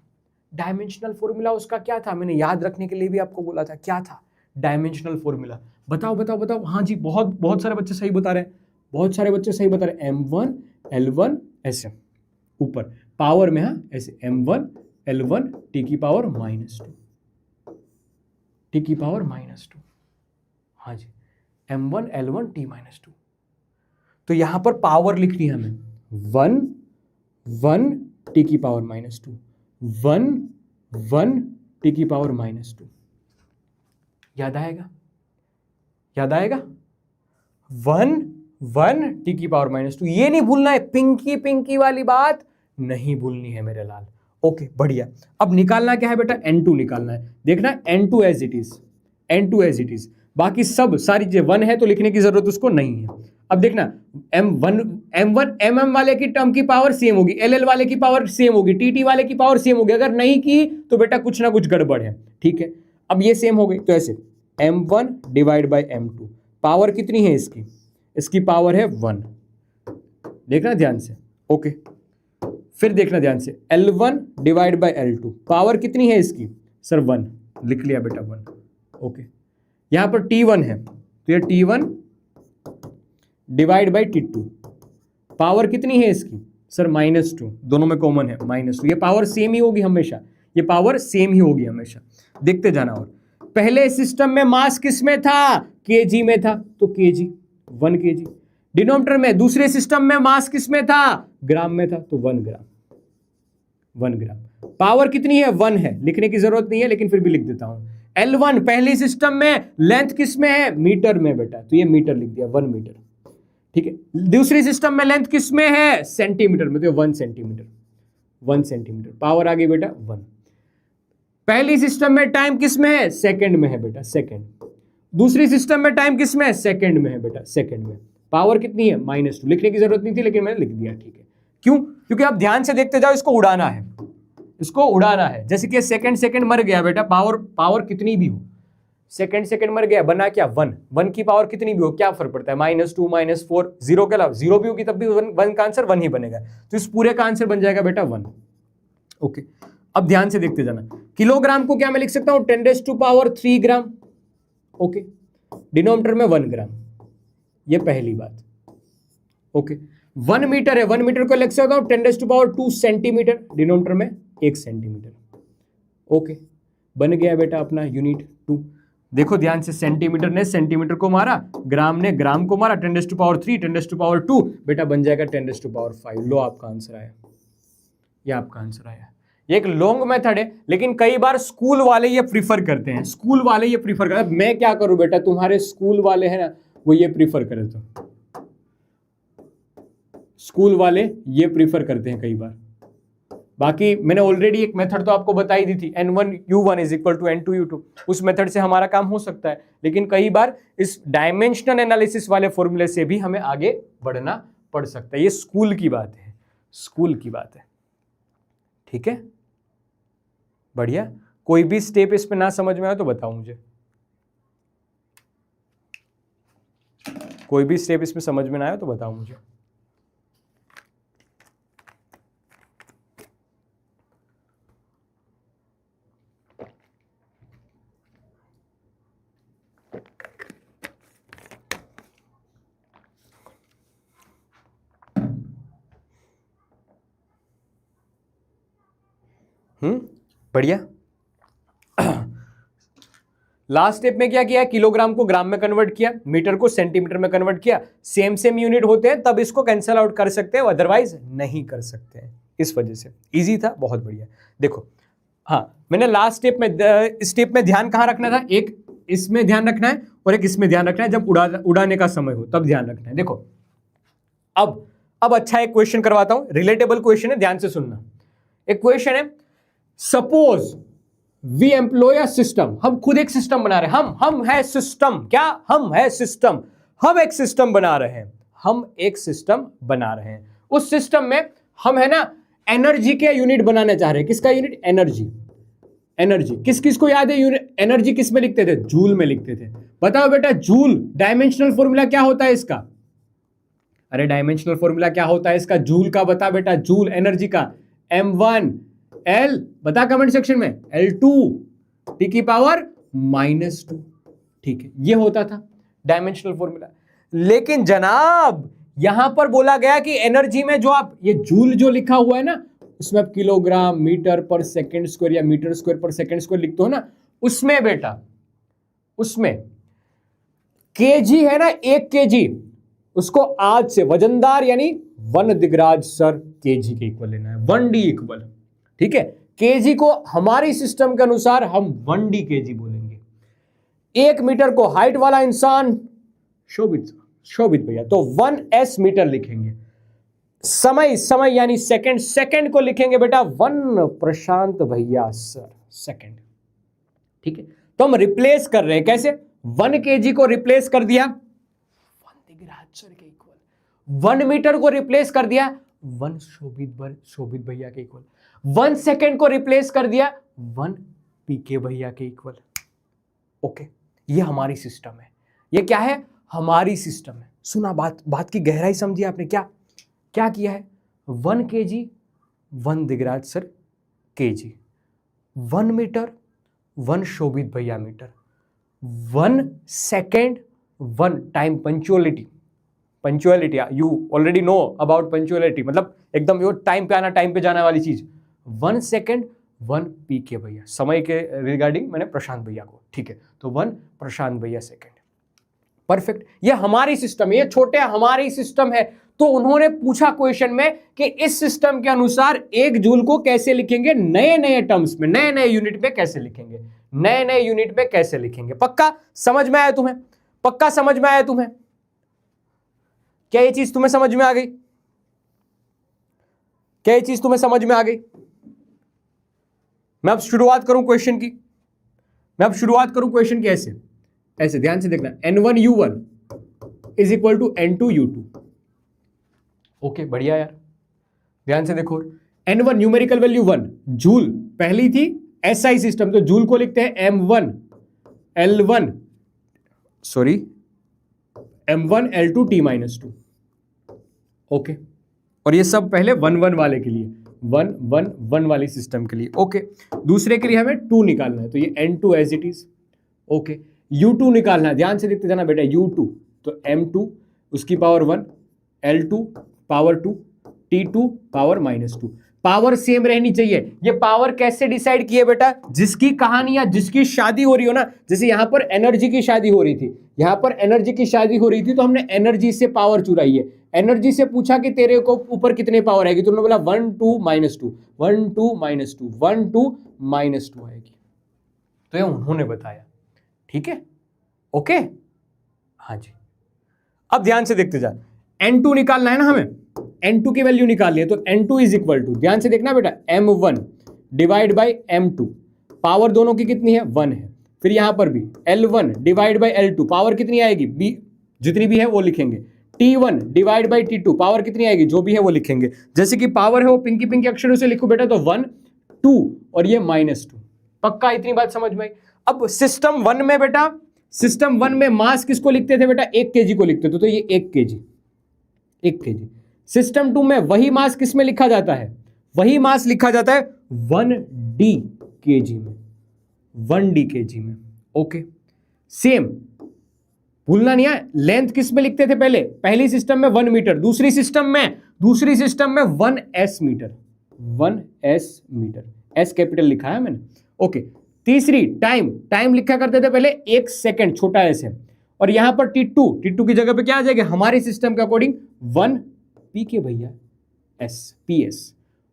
डायमेंशनल फॉर्मूला उसका क्या था? मैंने याद रखने के लिए भी आपको बोला था, क्या था डायमेंशनल फॉर्मूला? बताओ बताओ बताओ। हाँ जी, बहुत सारे बच्चे सही बता रहे हैं, बहुत सारे बच्चे सही बता रहे हैं। M1 L1 ऐसे ऊपर पावर में, हाँ ऐसे M1 L1 T की पावर -2, T की पावर -2। हाँ जी, M1 L1 T -2। तो यहां पर पावर लिखनी है हमें 1 T की पावर -2, 1 T की पावर -2। याद आएगा? याद आएगा? 1 T की पावर -2। ये नहीं भूलना है, पिंकी पिंकी वाली बात नहीं भूलनी है मेरे लाल। ओके, बढ़िया। अब निकालना क्या है बेटा? N2 निकालना है। देखना, N2 as it is, N2 as it is. बाकी सब सारी चीजें 1 है तो लिखने की जरूरत उसको नहीं है। अब देखना, M1 MM वाले की टर्म की पावर सेम होगी, LL वाले की पावर सेम होगी, TT वाले की पावर सेम होगी। अगर नहीं की तो बेटा कुछ ना कुछ गड़बड़ है। ठीक है, अब ये सेम हो गई तो ऐसे M1 divide by M2, power कितनी है इसकी? इसकी पावर है 1। देखना ध्यान से, ओके। फिर देखना ध्यान से, L1 divide by L2, power कितनी है इसकी? सर 1, लिख लिया बेटा 1। ओके, यहां पर T1 है तो ये T1 divide by T2, power कितनी है इसकी? सर -2, दोनों में कॉमन है -2। ये पावर सेम ही होगी हमेशा, ये पावर सेम ही होगी हमेशा। देखते जाना। और पहले सिस्टम में मास किस में था? केजी में था तो केजी 1 kg। डिनोमिनेटर में दूसरे सिस्टम में मास किस में था? ग्राम में था तो 1 ग्राम, 1 ग्राम। पावर कितनी है? 1 है, लिखने की जरूरत नहीं है लेकिन फिर भी लिख देता हूं। L1 पहली सिस्टम में, लेंथ किस में है? मीटर में बेटा, तो ये मीटर लिख दिया, 1 मीटर। ठीक है, दूसरी सिस्टम में लेंथ किस में है? सेंटीमीटर में, तो 1 सेंटीमीटर, 1 सेंटीमीटर। पावर आ गई बेटा 1। पहली सिस्टम में टाइम किस में है? सेकंड में है बेटा, सेकंड। दूसरी सिस्टम में टाइम किस में है? सेकंड में है बेटा, सेकंड में। पावर कितनी है? -2। लिखने की जरूरत नहीं थी लेकिन मैंने लिख दिया। ठीक है, क्यों? क्योंकि आप ध्यान से देखते जाओ, इसको उड़ाना है, इसको उड़ाना है। जैसे कि सेकंड मर गया बेटा, पावर कितनी भी हो, सेकंड मर गया, बना क्या? 1 की पावर कितनी भी हो क्या फर्क पड़ता है? -2 -4, 0 के अलावा 0 भी होगी तब भी 1 का आंसर 1 ही बनेगा। तो इस पूरे का आंसर बन जाएगा बेटा 1। ओके, अब ध्यान से देखते जाना। किलोग्राम को क्या मैं लिख सकता हूं? 10⁻³ ग्राम। ओके, डिनोमिनेटर में 1 ग्राम, ये पहली बात। ओके, 1 मीटर है, 1 मीटर को लिख सकता हूं 10⁻² सेंटीमीटर, डिनोमिनेटर में 1 सेंटीमीटर। ओके, बन गया बेटा अपना यूनिट 2। देखो ध्यान से, सेंटीमीटर ने सेंटीमीटर को मारा, ग्राम ने ग्राम को मारा, 10⁻³ 10⁻², बेटा बन जाएगा 10⁻5। लो, आपका आंसर आया, ये आपका आंसर आया। ये एक लॉन्ग मेथड है लेकिन कई बार स्कूल वाले ये प्रीफर करते हैं, स्कूल वाले ये प्रीफर करते हैं। मैं क्या करूं बेटा, तुम्हारे स्कूल वाले हैं ना, वो ये प्रीफर करे, तो स्कूल वाले ये प्रीफर करते हैं कई बार। बाकी मैंने ऑलरेडी एक मेथड तो आपको बताई दी थी, N1U1 is equal to N2U2, उस मेथड से हमारा काम हो सकता है, लेकिन कई बार इस डायमेंशनल एनालिसिस वाले फॉर्मूले से भी हमें आगे बढ़ना पड़ सकता है। ये स्कूल की बात है, स्कूल की बात है, ठीक है, बढ़िया। कोई भी स्टेप इस पे ना समझ में आए तो बताओ मुझे, कोई भी स्टेप इसमें समझ में ना आए तो बताओ मुझे। बढ़िया। लास्ट स्टेप में क्या किया, किलोग्राम को ग्राम में कन्वर्ट किया, मीटर को सेंटीमीटर में कन्वर्ट किया। सेम सेम यूनिट होते हैं तब इसको कैंसिल आउट कर सकते हैं, अदरवाइज नहीं कर सकते हैं, इस वजह से इजी था, बहुत बढ़िया। देखो हाँ, मैंने लास्ट स्टेप में ध्यान कहाँ रखना था, एक इसमें ध्यान रखना है और एक इसमें ध्यान रखना है, जब उड़ाने का समय हो तब ध्यान रखना है। देखो अब अच्छा एक क्वेश्चन करवाता हूं, रिलेटेबल क्वेश्चन है, ध्यान से सुनना। एक क्वेश्चन है, suppose we employ a system, हम खुद एक सिस्टम बना रहे हैं, हम है सिस्टम, क्या हम है सिस्टम, हम एक सिस्टम बना रहे हैं, हम एक सिस्टम बना रहे हैं। उस सिस्टम में हम है ना एनर्जी के यूनिट बनाना चाह रहे हैं। किसका यूनिट, एनर्जी। एनर्जी किस किस को याद है, यूनिट एनर्जी किस में लिखते थे, जूल में लिखते थे। बताओ बेटा जूल डायमेंशनल फॉर्मूला क्या होता है इसका, अरे डायमेंशनल फॉर्मूला क्या होता है इसका, जूल का बता बेटा, जूल एनर्जी का, M1 L, बता कमेंट सेक्शन में, L2 T की पावर -2, ठीक है, ये होता था डायमेंशनल फॉर्मूला। लेकिन जनाब यहां पर बोला गया कि एनर्जी में जो आप ये जूल जो लिखा हुआ है ना, उसमें आप किलोग्राम मीटर पर सेकंड स्क्वायर या मीटर स्क्वायर पर सेकंड स्क्वायर लिखते हो ना, उसमें बेटा उसमें केजी है ना, 1 केजी, उसको आज से वजनदार यानी 1 दिगराज सर केजी के इक्वल लेना है, 1D इक्वल, ठीक है। केजी को हमारी सिस्टम के अनुसार हम 1D केजी बोलेंगे। 1 मीटर को हाइट वाला इंसान शोभित भैया तो 1S मीटर लिखेंगे। समय यानी सेकंड को लिखेंगे बेटा 1 प्रशांत भैया सर सेकंड, ठीक है। तो हम रिप्लेस कर रहे हैं, कैसे, 1 केजी को रिप्लेस कर दिया 1 दिगराज सर के इक्वल, 1 मीटर को रिप्लेस कर दिया 1 शोभित भैया के इक्वल, 1 सेकेंड को रिप्लेस कर दिया 1 पीके भैया के इक्वल। ओके, ये हमारी सिस्टम है, ये क्या है, हमारी सिस्टम है। सुना, बात की गहराई समझी आपने, क्या किया है, 1 KG 1 Digraj sir KG, 1 metre 1 Shobhit भैया metre, 1 second 1 time punctuality, you already know about punctuality, मतलब एकदम यो टाइम पे आना, टाइम पे जाने वाली चीज। 1 सेकेंड 1 पीके भैया, समय के रिगार्डिंग मैंने प्रशांत भैया को, ठीक है, तो 1 प्रशांत भैया सेकेंड, परफेक्ट। ये हमारी सिस्टम है, ये छोटे हमारी सिस्टम है। तो उन्होंने पूछा क्वेश्चन में कि इस सिस्टम के अनुसार 1 जूल को कैसे लिखेंगे, नए टर्म्स में, नए यूनिट में कैसे लिखेंगे, नए यूनिट में कैसे लिखेंगे। पक्का समझ में आया तुम्हें, पक्का समझ में आया तुम्हें, क्या ये चीज तुम्हें समझ में आ गई, क्या ये चीज तुम्हें समझ में आ गई। मैं अब शुरुआत करूं क्वेश्चन की, ऐसे ध्यान से देखना, N1U1 is equal to N2U2। Okay, बढ़िया यार, ध्यान से देखो, N1 न्यूमेरिकल वैल्यू 1 जूल, पहली थी SI सिस्टम, तो जूल को लिखते हैं M1 L2 T-2, ओके। और ये सब पहले 1 वाले के लिए, 1 वाली सिस्टम के लिए, ओके। दूसरे के लिए हमें 2 निकालना है, तो ये N2 as it is, okay. U2 निकालना है, ध्यान से देखते जाना बेटा, U2 तो M2 उसकी power 1, L2 power 2, T2 power -2, power same रहनी चाहिए। ये पावर कैसे डिसाइड किए बेटा, जिसकी कहानी या जिसकी शादी हो रही हो ना, जैसे यहां पर एनर्जी की शादी हो रही थी, तो हमने एनर्जी से पावर चुराई है। एनर्जी से पूछा कि तेरे को ऊपर कितने पावर आएगी, तो उन्होंने बोला 1 2 -2 1 2 -2 1 2 -2 आएगी, तो ये उन्होंने बताया, ठीक है, ओके, हाँ जी। अब ध्यान से देखते जा, N2 निकालना है ना हमें, N2 की वैल्यू निकालनी है तो N2 इज इक्वल टू, ध्यान से देखना बेटा, M1 divide by M2, power दोनों की कितनी है 1 है। फिर यहां पर भी L1 divide by L2, power कितनी आएगी B जितनी भी है वो लिखेंगे। T1 divide by T2, power कितनी आएगी जो भी है वो लिखेंगे। जैसे कि पावर है वो पिंकी पिंकी अक्षरों से लिखो बेटा, तो 1 2 और ये -2। पक्का इतनी बात समझ में आई। अब सिस्टम 1 में बेटा, सिस्टम 1 में मास किसको लिखते थे बेटा, 1 kg को लिखते थे, तो ये 1 kg। सिस्टम 2 में वही मास किस में लिखा जाता है, वही मास लिखा जाता है 1D kg में, 1D kg में। ओके, सेम भूलना नहीं है। लेंथ किस में लिखते थे पहले, पहली सिस्टम में 1 मीटर, दूसरी सिस्टम में 1s metre, 1s metre, S capital लिखा है मैंने। ओके, तीसरी टाइम लिखा करते थे पहले 1 सेकंड, छोटा एस है। और यहां पर T2 की जगह पे क्या आ जाएगा, हमारी सिस्टम के अकॉर्डिंग 1 पी के भैया एस, PS।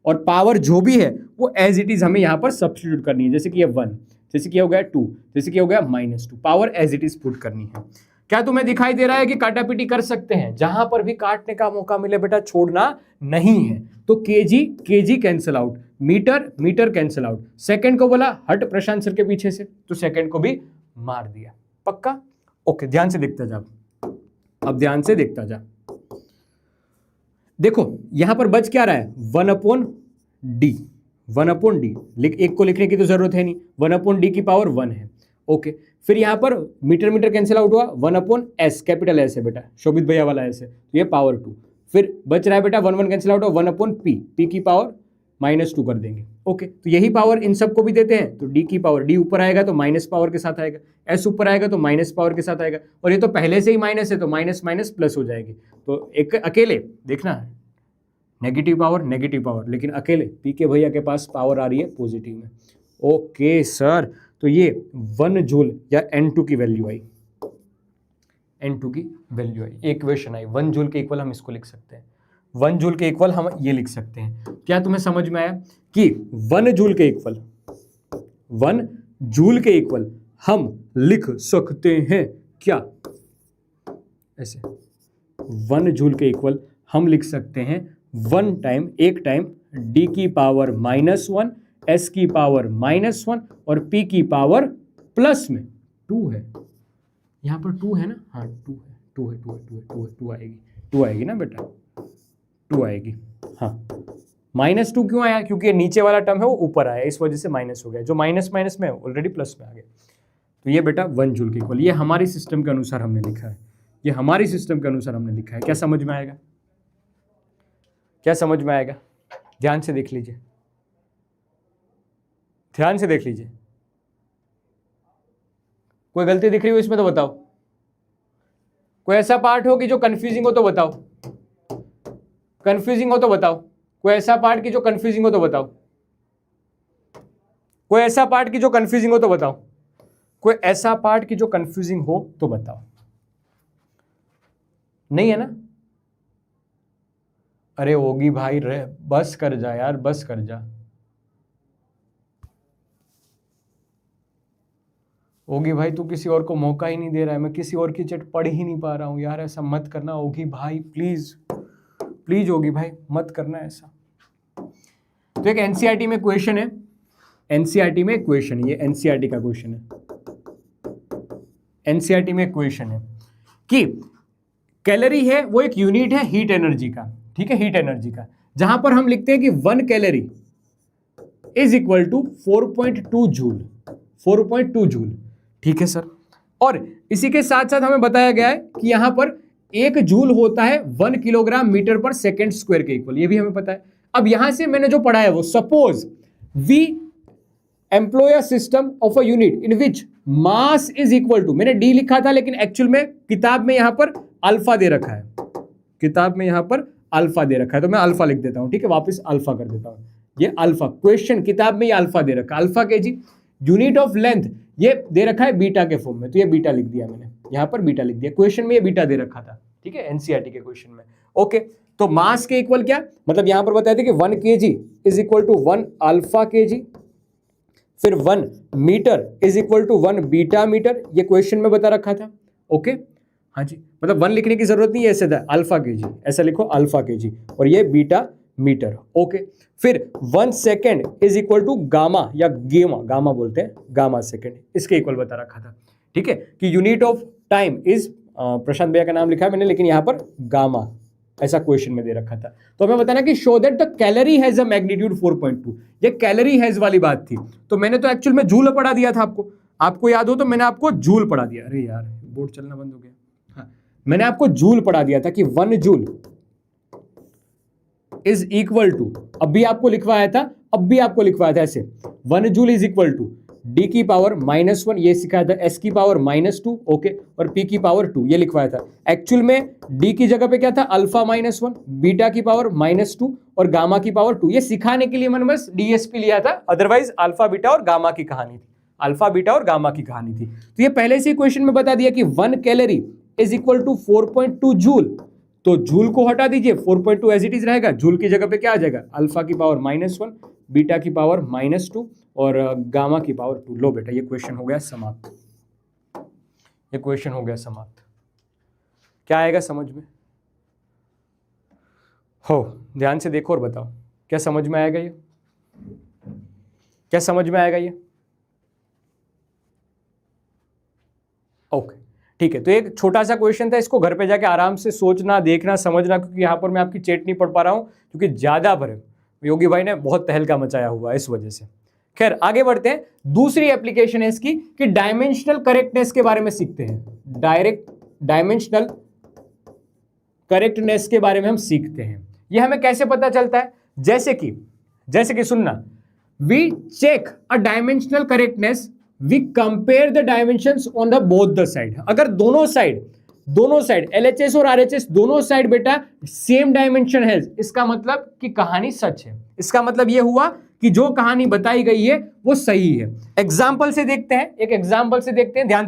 और पावर जो भी है वो एज इट इज हमें यहां पर सब्स्टिट्यूट करनी है, जैसे कि ये 1, जैसे कि हो गया 2, जैसे कि हो गया -2, power as it is put करनी है। क्या तुम्हें दिखाई दे रहा है कि काटापीटी कर सकते हैं, जहां पर भी काटने का मौका मिले बेटा छोड़ना नहीं है। तो KG cancel out, metre cancel out. Second को बोला हट प्रशांत सर के पीछे से, तो सेकंड को भी मार दिया। पक्का? ओके, ध्यान से देखता जा, अब ध्यान से देखता जा। देखो यहां पर बच क्या रहा है, 1/d, 1/d। एक को लिखने की तो जरूरत है नहीं, 1/d की पावर 1 है। ओके, फिर यहां पर मीटर कैंसिल आउट हुआ, 1/s, कैपिटल एस है बेटा, शोभित भैया वाला एस है, तो ये पावर 2। फिर बच रहा है बेटा 1 कैंसिल आउट हुआ, 1/p, p की पावर -2 कर देंगे। ओके, तो यही पावर इन सबको भी देते हैं, तो d की पावर, d ऊपर आएगा तो माइनस पावर के साथ आएगा, s ऊपर आएगा तो माइनस पावर के साथ आएगा, और ये तो पहले से ही माइनस है तो माइनस प्लस हो जाएगी। तो एक अकेले देखना है नेगेटिव पावर, लेकिन अकेले पी के भैया के पास पावर आ रही है पॉजिटिव में। ओके सर, तो ये 1 जूल या N2 की वैल्यू आई, N2 की वैल्यू आई, इक्वेशन आई। 1 जूल के इक्वल हम इसको लिख सकते हैं, 1 जूल के इक्वल हम ये लिख सकते हैं। क्या तुम्हें समझ में आया कि 1 जूल के इक्वल, 1 जूल के इक्वल हम लिख सकते हैं क्या, ऐसे 1 जूल के इक्वल हम लिख सकते हैं 1 टाइम d की पावर -1, s की पावर -1 और p की पावर प्लस में 2 है। यहां पर 2 है ना, हाँ 2 आएगी, 2 आएगी ना बेटा, 2 आएगी। हाँ, -2 क्यों आया, क्योंकि ये नीचे वाला टर्म है वो ऊपर आया, इस वजह से माइनस हो गया, जो माइनस में ऑलरेडी प्लस में आ गया। तो ये बेटा 1 जूल के इक्वल, ये हमारी सिस्टम के अनुसार हमने लिखा है, ये हमारी सिस्टम के अनुसार हमने लिखा है। क्या समझ में आएगा, क्या समझ में आएगा? ध्यान से देख लीजिए, ध्यान से देख लीजिए। कोई गलती दिख रही हो इसमें तो बताओ, कोई ऐसा पार्ट हो कि जो कंफ्यूजिंग हो तो बताओ, कंफ्यूजिंग हो तो बताओ, कोई ऐसा पार्ट की जो कंफ्यूजिंग हो तो बताओ, कोई ऐसा पार्ट की जो कंफ्यूजिंग हो तो बताओ, कोई ऐसा पार्ट की जो कंफ्यूजिंग हो तो बताओ। नहीं है ना? अरे होगी भाई, बस कर जा यार, बस कर जा। होगी भाई, तू किसी और को मौका ही नहीं दे रहा है, मैं किसी और की चैट पढ़ ही नहीं पा रहा हूं यार, ऐसा मत करना होगी भाई, प्लीज प्लीज होगी भाई, मत करना ऐसा। तो एक एनसीईआरटी में क्वेश्चन है, एनसीईआरटी में क्वेश्चन, ये एनसीईआरटी का क्वेश्चन है, एनसीईआरटी में क्वेश्चन है कि कैलोरी है वो एक यूनिट है हीट एनर्जी का, ठीक है, हीट एनर्जी का, जहां पर हम लिखते हैं कि 1 calorie is equal to 4.2 joule, 4.2 joule, ठीक है सर। और इसी के साथ साथ हमें बताया गया है कि यहां पर 1 जूल होता है 1 किलोग्राम मीटर पर सेकेंड स्क्वायर के इक्वल, ये भी हमें पता है। अब यहां से मैंने जो पढ़ा है वो, suppose we employ a system of a unit in which mass is equal to, मैंने डी लिखा था लेकिन एक्चुअल में किताब में यहां पर अल्फा दे रखा है, किताब में यहां पर अल्फा दे रखा है, तो मैं अल्फा लिख देता हूं, ठीक है, वापस अल्फा कर देता हूं। ये अल्फा, क्वेश्चन किताब में ये अल्फा दे रखा है, alpha KG. Unit of length ये दे रखा है बीटा के फॉर्म में, तो ये बीटा लिख दिया मैंने, यहां पर बीटा लिख दिया, क्वेश्चन में ये बीटा दे रखा था, ठीक है, एनसीईआरटी के क्वेश्चन में। ओके, तो मास के इक्वल क्या, मतलब यहां पर बताया था कि 1 kg is equal to 1 alpha kg, फिर 1 metre is equal to 1 beta metre, ये क्वेश्चन में बता रखा था। ओके, हाँ जी, मतलब 1 लिखने की जरूरत नहीं है, ऐसे अल्फा केजी, ऐसा लिखो अल्फा केजी, और ये बीटा मीटर। ओके, फिर 1 second is equal to gamma या गेमा, गामा बोलते हैं, गामा सेकेंड, इसके इक्वल बता रखा था। ठीक है, कि यूनिट ऑफ टाइम इज, प्रशांत भैया का नाम लिखा है मैंने, लेकिन यहां पर गामा ऐसा क्वेश्चन में दे रखा था। तो हमें बताना कि show that the calorie has a magnitude 4.2, ये कैलोरी हैज वाली बात थी, तो मैंने तो एक्चुअल में जूल पढ़ा दिया था आपको, आपको याद हो तो मैंने आपको जूल पढ़ा दिया। अरे यार बोर्ड चलना बंद हो गया। हाँ, मैंने आपको जूल पढ़ा दिया था कि 1 जूल इज इक्वल टू, अब भी आपको लिखवाया था, अब भी आपको लिखवाया था ऐसे, 1 joule is equal to D की पावर -1, ये सिखाया था, एस की पावर -2, ओके, और पी की पावर 2, ये लिखवाया था। एक्चुअल में डी की जगह पे क्या था, अल्फा -1, बीटा की पावर -2 और गामा की पावर 2, ये सिखाने के लिए मैंने बस डीएसपी लिया था, अदरवाइज अल्फा बीटा और गामा की कहानी थी, अल्फा बीटा और गामा की कहानी थी। तो ये पहले से क्वेश्चन में बता दिया कि 1 calorie is equal to 4.2 joule, तो जूल को हटा दीजिए, 4.2 एज इट इज रहेगा, जूल की जगह पे क्या आ जाएगा, अल्फा की पावर -1, बीटा की पावर -2 और गामा की पावर 2। लो बेटा, ये क्वेश्चन हो गया समाप्त, ये क्वेश्चन हो गया समाप्त। क्या आएगा समझ में? हो, ध्यान से देखो और बताओ, क्या समझ में आएगा ये? क्या समझ में आएगा ये? ओके, ठीक है, तो एक छोटा सा क्वेश्चन था, इसको घर पे जाके आराम से सोचना, देखना, समझना, क्योंकि यहाँ पर मैं आपकी चैट नहीं पढ़ पा रहा हूँ क्योंकि ज्यादा भरे योगी भाई ने बहुत तहलका मचाया हुआ है इस वजह से। खैर आगे बढ़ते हैं, दूसरी एप्लीकेशन है इसकी कि डायमेंशनल करेक्टनेस के बारे में सीखते हैं। डायमेंशनल करेक्टनेस के बारे में हम सीखते हैं। ये हमें कैसे पता चलता है? जैसे कि सुनना, we check a dimensional correctness, we compare the dimensions on the both the side. अगर दोनों साइड LHS और RHS दोनों साइड बेटा सेम डायमेंशन है, इसका मतलब कि कहानी सच है। इसका मतलब यह हुआ कि जो कहानी बताई गई है वो सही है। एग्जाम्पल से देखते हैं, एक एग्जाम्पल से देखते हैं, ध्यान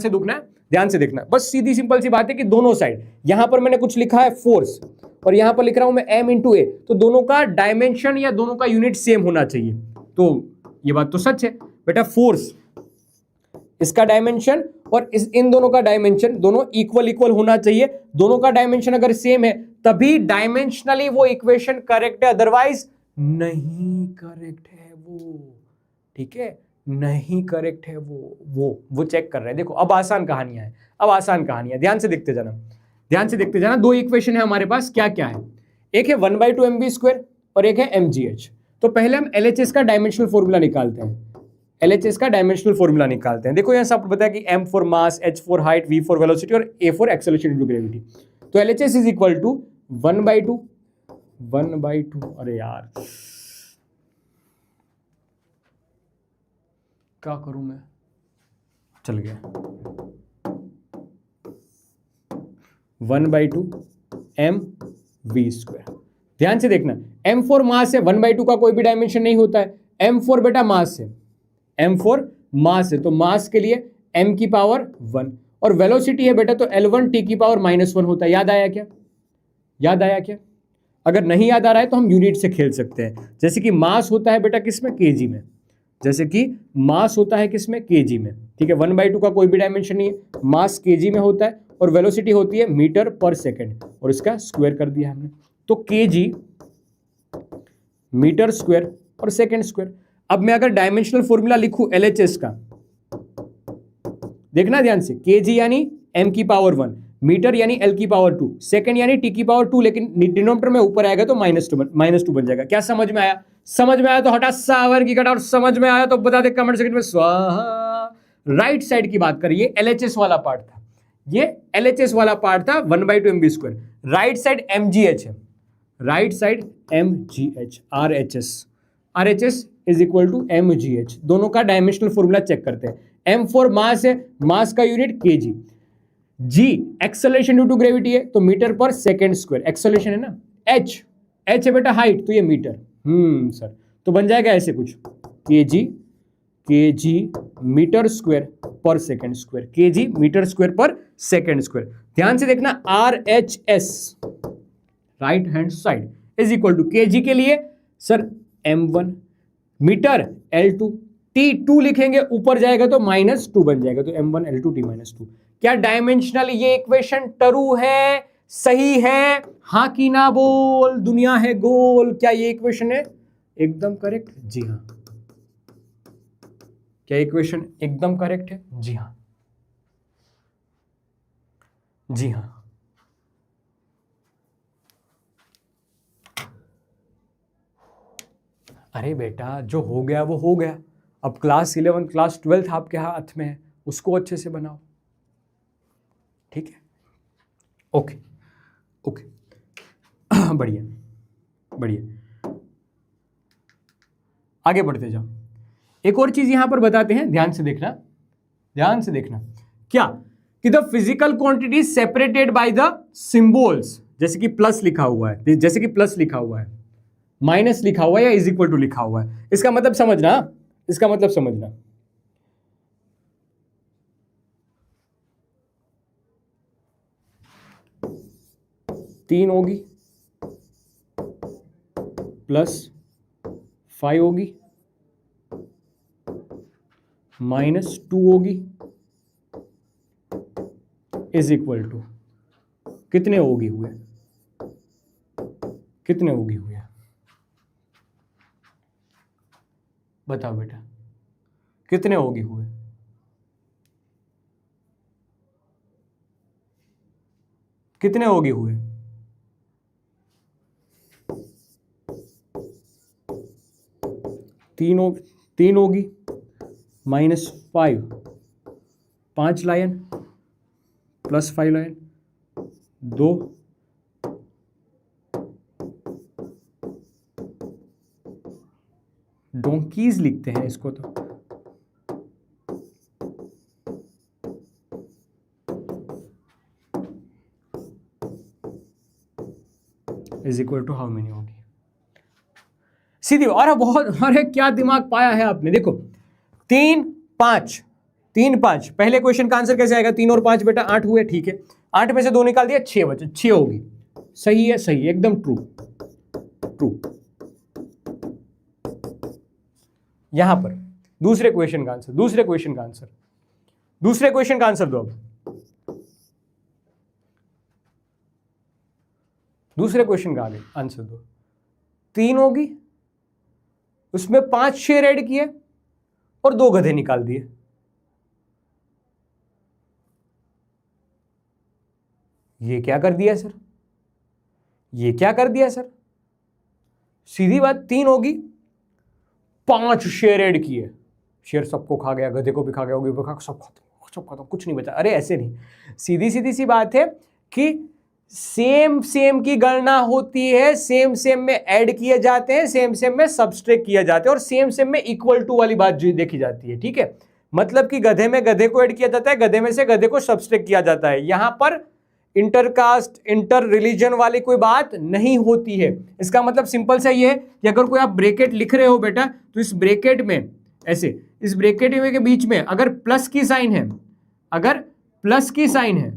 से देखना, बस सीधी सिंपल सी बात है कि दोनों साइड, यहां पर मैंने कुछ लिखा है फोर्स और यहां पर लिख रहा हूं मैं m × a, तो दोनों का डायमेंशन या दोनों का यूनिट सेम होना चाहिए। तो ये बात तो सच है बेटा, फोर्स इसका डायमेंशन और इन दोनों का डायमेंशन दोनों इक्वल होना चाहिए। दोनों का डायमेंशन अगर सेम है तभी डायमेंशनली वो इक्वेशन करेक्ट है, अदरवाइज नहीं करेक्ट है वो। ठीक है, नहीं करेक्ट है वो चेक कर रहे हैं। देखो अब आसान कहानियां हैं, ध्यान से देखते जाना। दो इक्वेशन है हमारे पास, क्या क्या है? एक है 1/2 mv² और एक है mgh। तो पहले हम LHS का डायमेंशनल फॉर्मूला निकालते हैं। देखो यहां से आपको बताया कि m for mass, h for height, v for velocity और a for acceleration into gravity. तो LHS इज इक्वल टू 1/2, अरे यार क्या करूं मैं, चल गया, 1/2 mv²। ध्यान से देखना, m फॉर मास है, 1/2 का कोई भी डायमेंशन नहीं होता है। m फॉर बेटा मास है, तो मास के लिए m की पावर 1 और वेलोसिटी है बेटा तो L1 t की पावर -1 होता है। याद आया क्या? अगर नहीं याद आ रहा है तो हम यूनिट से खेल सकते हैं। जैसे कि मास होता है बेटा किसमें, केजी में, ठीक है। 1/2 का कोई भी डायमेंशन नहीं है, मास केजी में होता है और वेलोसिटी होती है मीटर पर सेकेंड और इसका स्क्वायर कर दिया हमने, तो केजी मीटर स्क्वायर और सेकेंड स्क्वायर। अब मैं अगर डायमेंशनल फॉर्मूला लिखूं LHS का, देखना ध्यान से, केजी यानी m की पावर 1, मीटर यानी L की पावर 2, सेकंड यानी t की पावर 2, लेकिन डिनोमिनेटर में ऊपर आएगा तो -2 बन जाएगा। क्या समझ में आया? तो हटा सावर की कटा, और समझ में आया तो बता दे कमेंट सेक्शन में स्वाहा। राइट साइड की बात करिए, LHS वाला पार्ट था, ये LHS वाला पार्ट था 1/2 mv²। राइट साइड mgh है, RHS is equal to mgh। दोनों का डायमेंशनल फॉर्मूला चेक करते हैं। m फॉर मास है, मास का unit kg, g acceleration due to gravity है तो मीटर पर सेकेंड स्क्वायर, एक्सेलरेशन है ना, h है बेटा हाइट, तो ये मीटर, सर, तो बन जाएगा ऐसे कुछ, kg मीटर स्क्वायर पर second square, kg metre square पर सेकेंड स्क्वायर। ध्यान से देखना, RHS right hand side is equal to kg के लिए sir m1, metre L2, T2 लिखेंगे ऊपर जाएगा तो -2 बन जाएगा, तो M1 L2 T -2। क्या डायमेंशनल ये इक्वेशन ट्रू है, सही है? हाँ कि ना बोल, दुनिया है गोल। क्या ये इक्वेशन है एकदम करेक्ट? जी हाँ। क्या इक्वेशन एकदम करेक्ट है? जी हाँ, जी हाँ। अरे बेटा, जो हो गया वो हो गया। अब क्लास 11 क्लास 12 आपके हाथ में है, उसको अच्छे से बनाओ। ठीक है, ओके ओके। बढ़िया बढ़िया, आगे बढ़ते जाओ। एक और चीज यहां पर बताते हैं, ध्यान से देखना, ध्यान से देखना। क्या कि the physical quantity separated by the symbols, जैसे कि प्लस लिखा हुआ है, जैसे कि प्लस लिखा हुआ है, माइनस लिखा हुआ है या इज इक्वल टू लिखा हुआ है, इसका मतलब समझना, इसका मतलब समझना। तीन होगी +5 होगी -2 होगी इज इक्वल टू कितने होगी हुए, कितने होगी हुए? बताओ बेटा, कितने होगी हुए? कितने होगी हुए? तीन होगी -5, 5 लाइन +5 लाइन 2, डोंकीज लिखते हैं इसको तो। Is equal to how many होगी? सीधी। और बहुत, अरे क्या दिमाग पाया है आपने। देखो 3 5 3 5, पहले क्वेश्चन का आंसर कैसे आएगा? 3 और 5 बेटा 8 हुए, ठीक है। 8 में से 2 निकाल दिया, 6 बचे, 6 होगी। सही है, सही, एकदम ट्रू ट्रू। यहां पर दूसरे क्वेश्चन का आंसर, दूसरे क्वेश्चन का आंसर, दूसरे क्वेश्चन का आंसर दो। अब दूसरे क्वेश्चन का आगे आंसर दो। 3 होगी, उसमें 5 शेर ऐड किए और 2 गधे निकाल दिए। ये क्या कर दिया सर? ये क्या कर दिया सर? सीधी बात, 3 होगी, 5 शेर ऐड किए, शेर सबको खा गया, गधे को भी खा गया, सब खत्म, सब खत्म, कुछ नहीं बचा। अरे ऐसे नहीं, सीधी सीधी सी बात है कि सेम सेम की गणना होती है, सेम सेम में ऐड किए जाते हैं, सेम सेम में सब्सट्रैक्ट किया जाते हैं, और सेम सेम में इक्वल टू वाली बात जो देखी जाती है। ठीक है, मतलब कि गधे में गधे को ऐड किया जाता है, गधे में से गधे को सब्सट्रैक्ट किया जाता है। यहां पर इंटरकास्ट, इंटर रिलीजन वाली कोई बात नहीं होती है। इसका मतलब सिंपल सा ये है कि अगर कोई आप ब्रैकेट लिख रहे हो बेटा, तो इस ब्रैकेट में ऐसे, इस ब्रैकेट के बीच में अगर प्लस की साइन है, अगर प्लस की साइन है,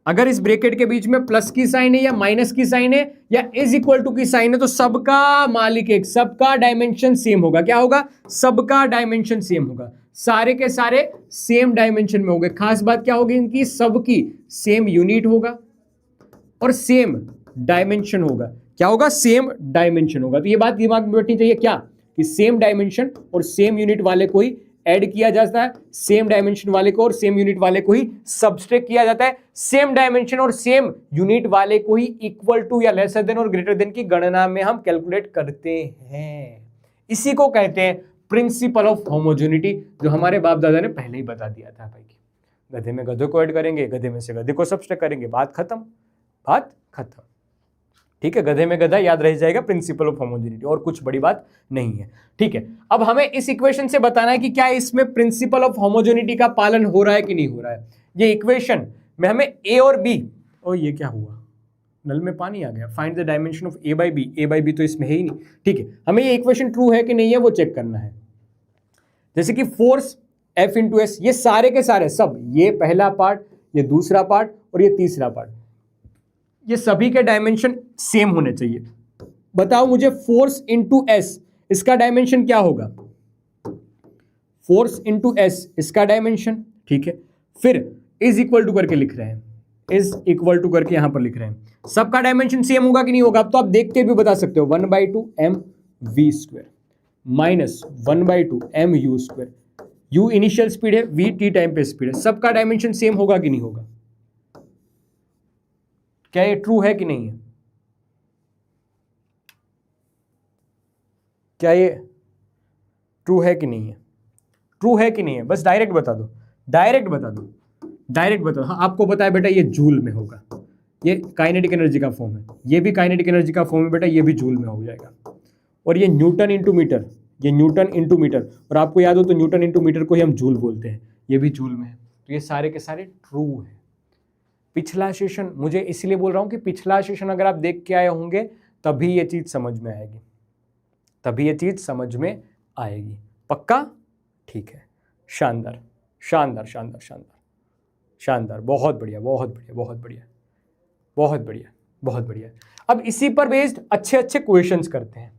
अगर इस ब्रैकेट के बीच में प्लस की साइन है या माइनस की साइन है या इज इक्वल टू की साइन है, तो सबका मालिक एक, सबका डायमेंशन सेम होगा। क्या होगा? सबका डायमेंशन सेम होगा, सारे के सारे सेम डायमेंशन में होंगे। खास बात क्या होगी इनकी? सबकी सेम यूनिट होगा और सेम डायमेंशन होगा। क्या होगा? सेम डायमेंशन होगा। तो ये बात दिमाग में बैठनी चाहिए, क्या कि सेम डायमेंशन और सेम यूनिट वाले को ही ऐड किया जाता है, सेम डायमेंशन वाले को और सेम यूनिट वाले को ही सब्सट्रैक्ट किया जाता है, सेम डायमेंशन और सेम यूनिट वाले को ही इक्वल टू या लेसर देन और ग्रेटर देन की गणना में हम कैलकुलेट करते हैं। इसी को कहते हैं प्रिंसिपल ऑफ होमोजेनिटी, जो हमारे बाप दादा ने पहले ही बता दिया था भाई। गधे में गधे को ऐड करेंगे, गधे में से गधे को सब्सट्रैक्ट करेंगे, बात खत्म, बात खत्म। ठीक है, गधे में गधा याद रह जाएगा, प्रिंसिपल ऑफ होमोजेनिटी, और कुछ बड़ी बात नहीं है। ठीक है, अब हमें इस इक्वेशन से बताना है कि क्या इसमें प्रिंसिपल ऑफ होमोजेनिटी का पालन हो रहा है कि नहीं हो रहा है। ये इक्वेशन में हमें ए और बी, और ये क्या हुआ, नल में पानी आ गया। Find the dimension of A by B, A by B तो इसमें है ही नहीं। ठीक है, हमें ये इक्वेशन ट्रू है कि नहीं है वो चेक करना है। जैसे कि फोर्स F इंटू एस, ये सारे के सारे सब, ये पहला पार्ट, ये दूसरा पार्ट और ये तीसरा पार्ट, ये सभी के डायमेंशन सेम होने चाहिए। बताओ मुझे, फोर्स इंटू एस, इसका डायमेंशन क्या होगा? फोर्स इंटू एस इसका डायमेंशन, ठीक है। फिर इज इक्वल टू करके लिख रहे हैं, इज इक्वल टू करके यहां पर लिख रहे हैं, सबका डायमेंशन सेम होगा कि नहीं होगा? अब तो आप देख के भी बता सकते हो, 1/2 mv² minus 1/2 mu²। u initial speed है, v t टाइम पे स्पीड है, सबका डायमेंशन सेम होगा कि नहीं होगा? क्या ये ट्रू है कि नहीं है? क्या ये ट्रू है कि नहीं है? ट्रू है कि नहीं है? बस डायरेक्ट बता दो, डायरेक्ट बता दो, डायरेक्ट बता दो। हाँ, आपको पता है बेटा ये जूल में होगा, ये काइनेटिक एनर्जी का फॉर्म है, ये भी काइनेटिक एनर्जी का फॉर्म है बेटा, ये भी जूल में हो जाएगा। और ये न्यूटन इंटू मीटर, ये न्यूटन इंटू मीटर, और आपको याद हो तो न्यूटन इंटू मीटर को ही हम जूल बोलते हैं, ये भी जूल में है। तो ये सारे के सारे ट्रू है। पिछला सेशन, मुझे इसलिए बोल रहा हूँ कि पिछला सेशन अगर आप देख के आए होंगे तभी ये चीज़ समझ में आएगी, तभी ये चीज़ समझ में आएगी। पक्का? ठीक है, शानदार शानदार शानदार शानदार शानदार, बहुत बढ़िया बहुत बढ़िया बहुत बढ़िया बहुत बढ़िया बहुत बढ़िया। अब इसी पर बेस्ड अच्छे अच्छे क्वेश्चंस करते हैं,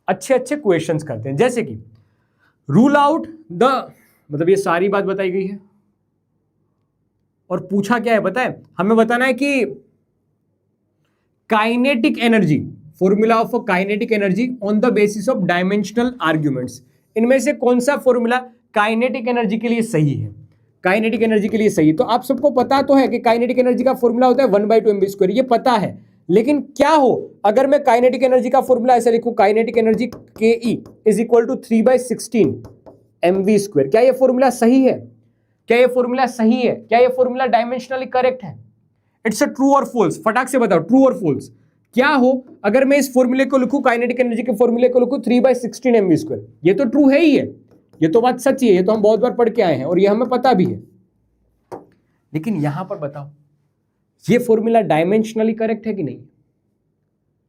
अच्छे अच्छे क्वेश्चंस करते हैं, जैसे कि रूल आउट द, मतलब ये सारी बात बताई गई है और पूछा क्या है पता है? हमें बताना है कि kinetic energy, formula of a kinetic energy on the basis of dimensional arguments, इनमें से कौन सा फॉर्मूला काइनेटिक एनर्जी के लिए सही है? काइनेटिक एनर्जी के लिए सही, तो आप सबको पता तो है कि काइनेटिक एनर्जी का फॉर्मूला होता है 1/2 mv², ये पता है। लेकिन क्या हो अगर मैं काइनेटिक एनर्जी का फॉर्मूला ऐसे लिखूं, काइनेटिक एनर्जी के E is equal to 3/16 mv², क्या ये फॉर्मूला सही है? क्या ये फॉर्मूला सही है? क्या ये फॉर्मूला डायमेंशनली करेक्ट है? इट्स अ ट्रू और फॉल्स, फटाक से बताओ, ट्रू और फॉल्स। क्या हो अगर मैं इस फॉर्मूले को लिखूं, काइनेटिक एनर्जी के फॉर्मूले को लिखूं 3/16 mv², ये तो ट्रू है ही है, ये तो बात सच्ची है, ये तो हम बहुत बार पढ़ के आए हैं और ये हमें पता भी है। लेकिन यहां पर बताओ ये फॉर्मूला डायमेंशनली करेक्ट है कि नहीं?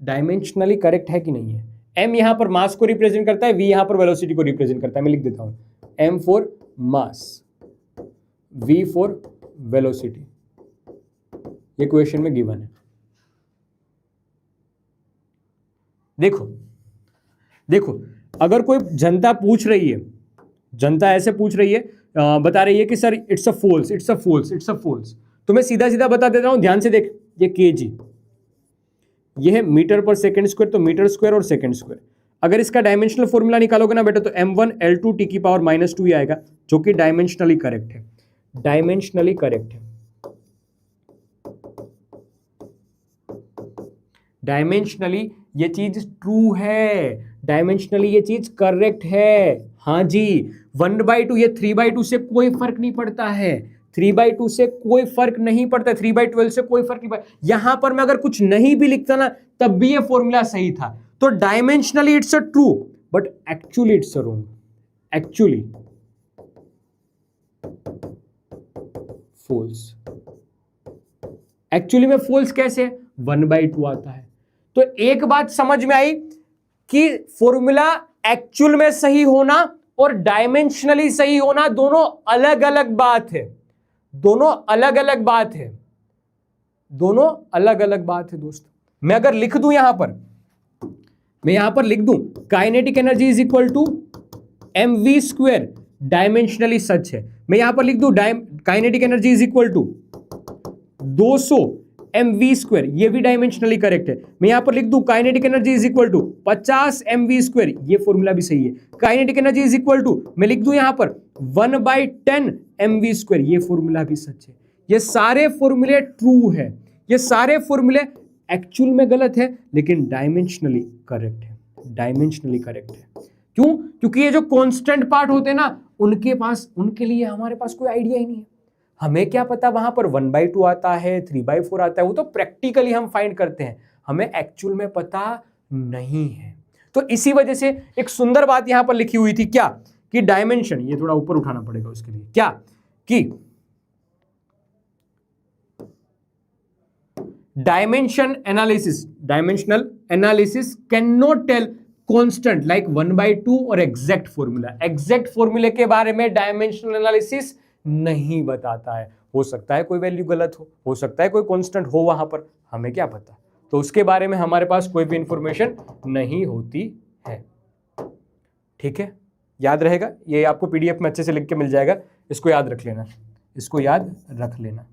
डायमेंशनली करेक्ट है कि नहीं है? m यहां पर मास को रिप्रेजेंट करता है, v यहां पर वेलोसिटी को रिप्रेजेंट करता है। मैं लिख देता हूं, m for mass, v for velocity, ये क्वेश्चन में गिवन है। देखो देखो, अगर कोई जनता पूछ रही है, जनता ऐसे पूछ रही है, बता रही है कि sir it's a false, it's a false, it's a false, तो मैं सीधा सीधा बता देता हूं, ध्यान से देख, ये केजी, ये है मीटर पर सेकंड स्क्वायर, तो मीटर स्क्वायर और सेकंड स्क्वायर। अगर इसका डायमेंशनल फॉर्मूला निकालोगे ना बेटा तो m1 L2 t की पावर -2 ही आएगा, जो कि डायमेंशनली करेक्ट है, डायमेंशनली करेक्ट है, डायमेंशनली ये चीज ट्रू है, डायमेंशनली ये चीज करेक्ट है। हाँ जी, 1/2, ये 3/2 से कोई फर्क नहीं पड़ता है, 3/2 से कोई फर्क नहीं पड़ता, 3/12 से कोई फर्क नहीं पड़ता। यहां पर मैं अगर कुछ नहीं भी लिखता ना तब भी ये फॉर्मूला सही था। तो dimensionally it's a true, but actually it's a wrong, actually false. Actually में फॉल्स कैसे? 1/2 आता है। तो एक बात समझ में आई कि फॉर्मूला एक्चुअल में सही होना और डायमेंशनली सही होना दोनों अलग अलग बात है, दोनों अलग अलग बात है, दोनों अलग अलग बात है दोस्त। मैं अगर लिख दूं यहां पर, मैं यहां पर लिख दूं kinetic energy is equal to mv², dimensionally सच है। मैं यहां पर लिख दूं kinetic energy is equal to 200 mv², ये भी डायमेंशनली करेक्ट है। मैं यहां पर लिख दूं kinetic energy is equal to 50 mv², ये फॉर्मूला भी सही है। Kinetic energy is equal to, मैं लिख दूं यहां पर 1/10 mv², ये फॉर्मूला भी सच है। ये सारे फॉर्मूले ट्रू है, ये सारे फॉर्मूले एक्चुअल में गलत है लेकिन डायमेंशनली करेक्ट है, डायमेंशनली करेक्ट है। क्यों? क्योंकि ये जो कांस्टेंट पार्ट होते हैं ना, उनके पास, उनके लिए हमारे पास कोई आइडिया ही नहीं है। हमें क्या पता वहां पर 1/2 आता है, 3/4 आता है, वो तो प्रैक्टिकली हम फाइंड करते हैं, हमें एक्चुअल में पता नहीं है। तो इसी वजह से एक सुंदर बात यहां पर लिखी हुई थी, क्या कि डायमेंशन, ये थोड़ा ऊपर उठाना पड़ेगा उसके लिए, क्या कि dimensional analysis can not tell constant like 1/2 और एग्जैक्ट फॉर्मूला। एग्जैक्ट फॉर्मूले के बारे में डायमेंशनल एनालिसिस नहीं बताता है। हो सकता है कोई वैल्यू गलत हो सकता है कोई कांस्टेंट हो वहां पर, हमें क्या पता। तो उसके बारे में हमारे पास कोई भी इंफॉर्मेशन नहीं होती है। ठीक है, याद रहेगा, ये आपको पीडीएफ में अच्छे से लिख के मिल जाएगा, इसको याद रख लेना, इसको याद रख लेना।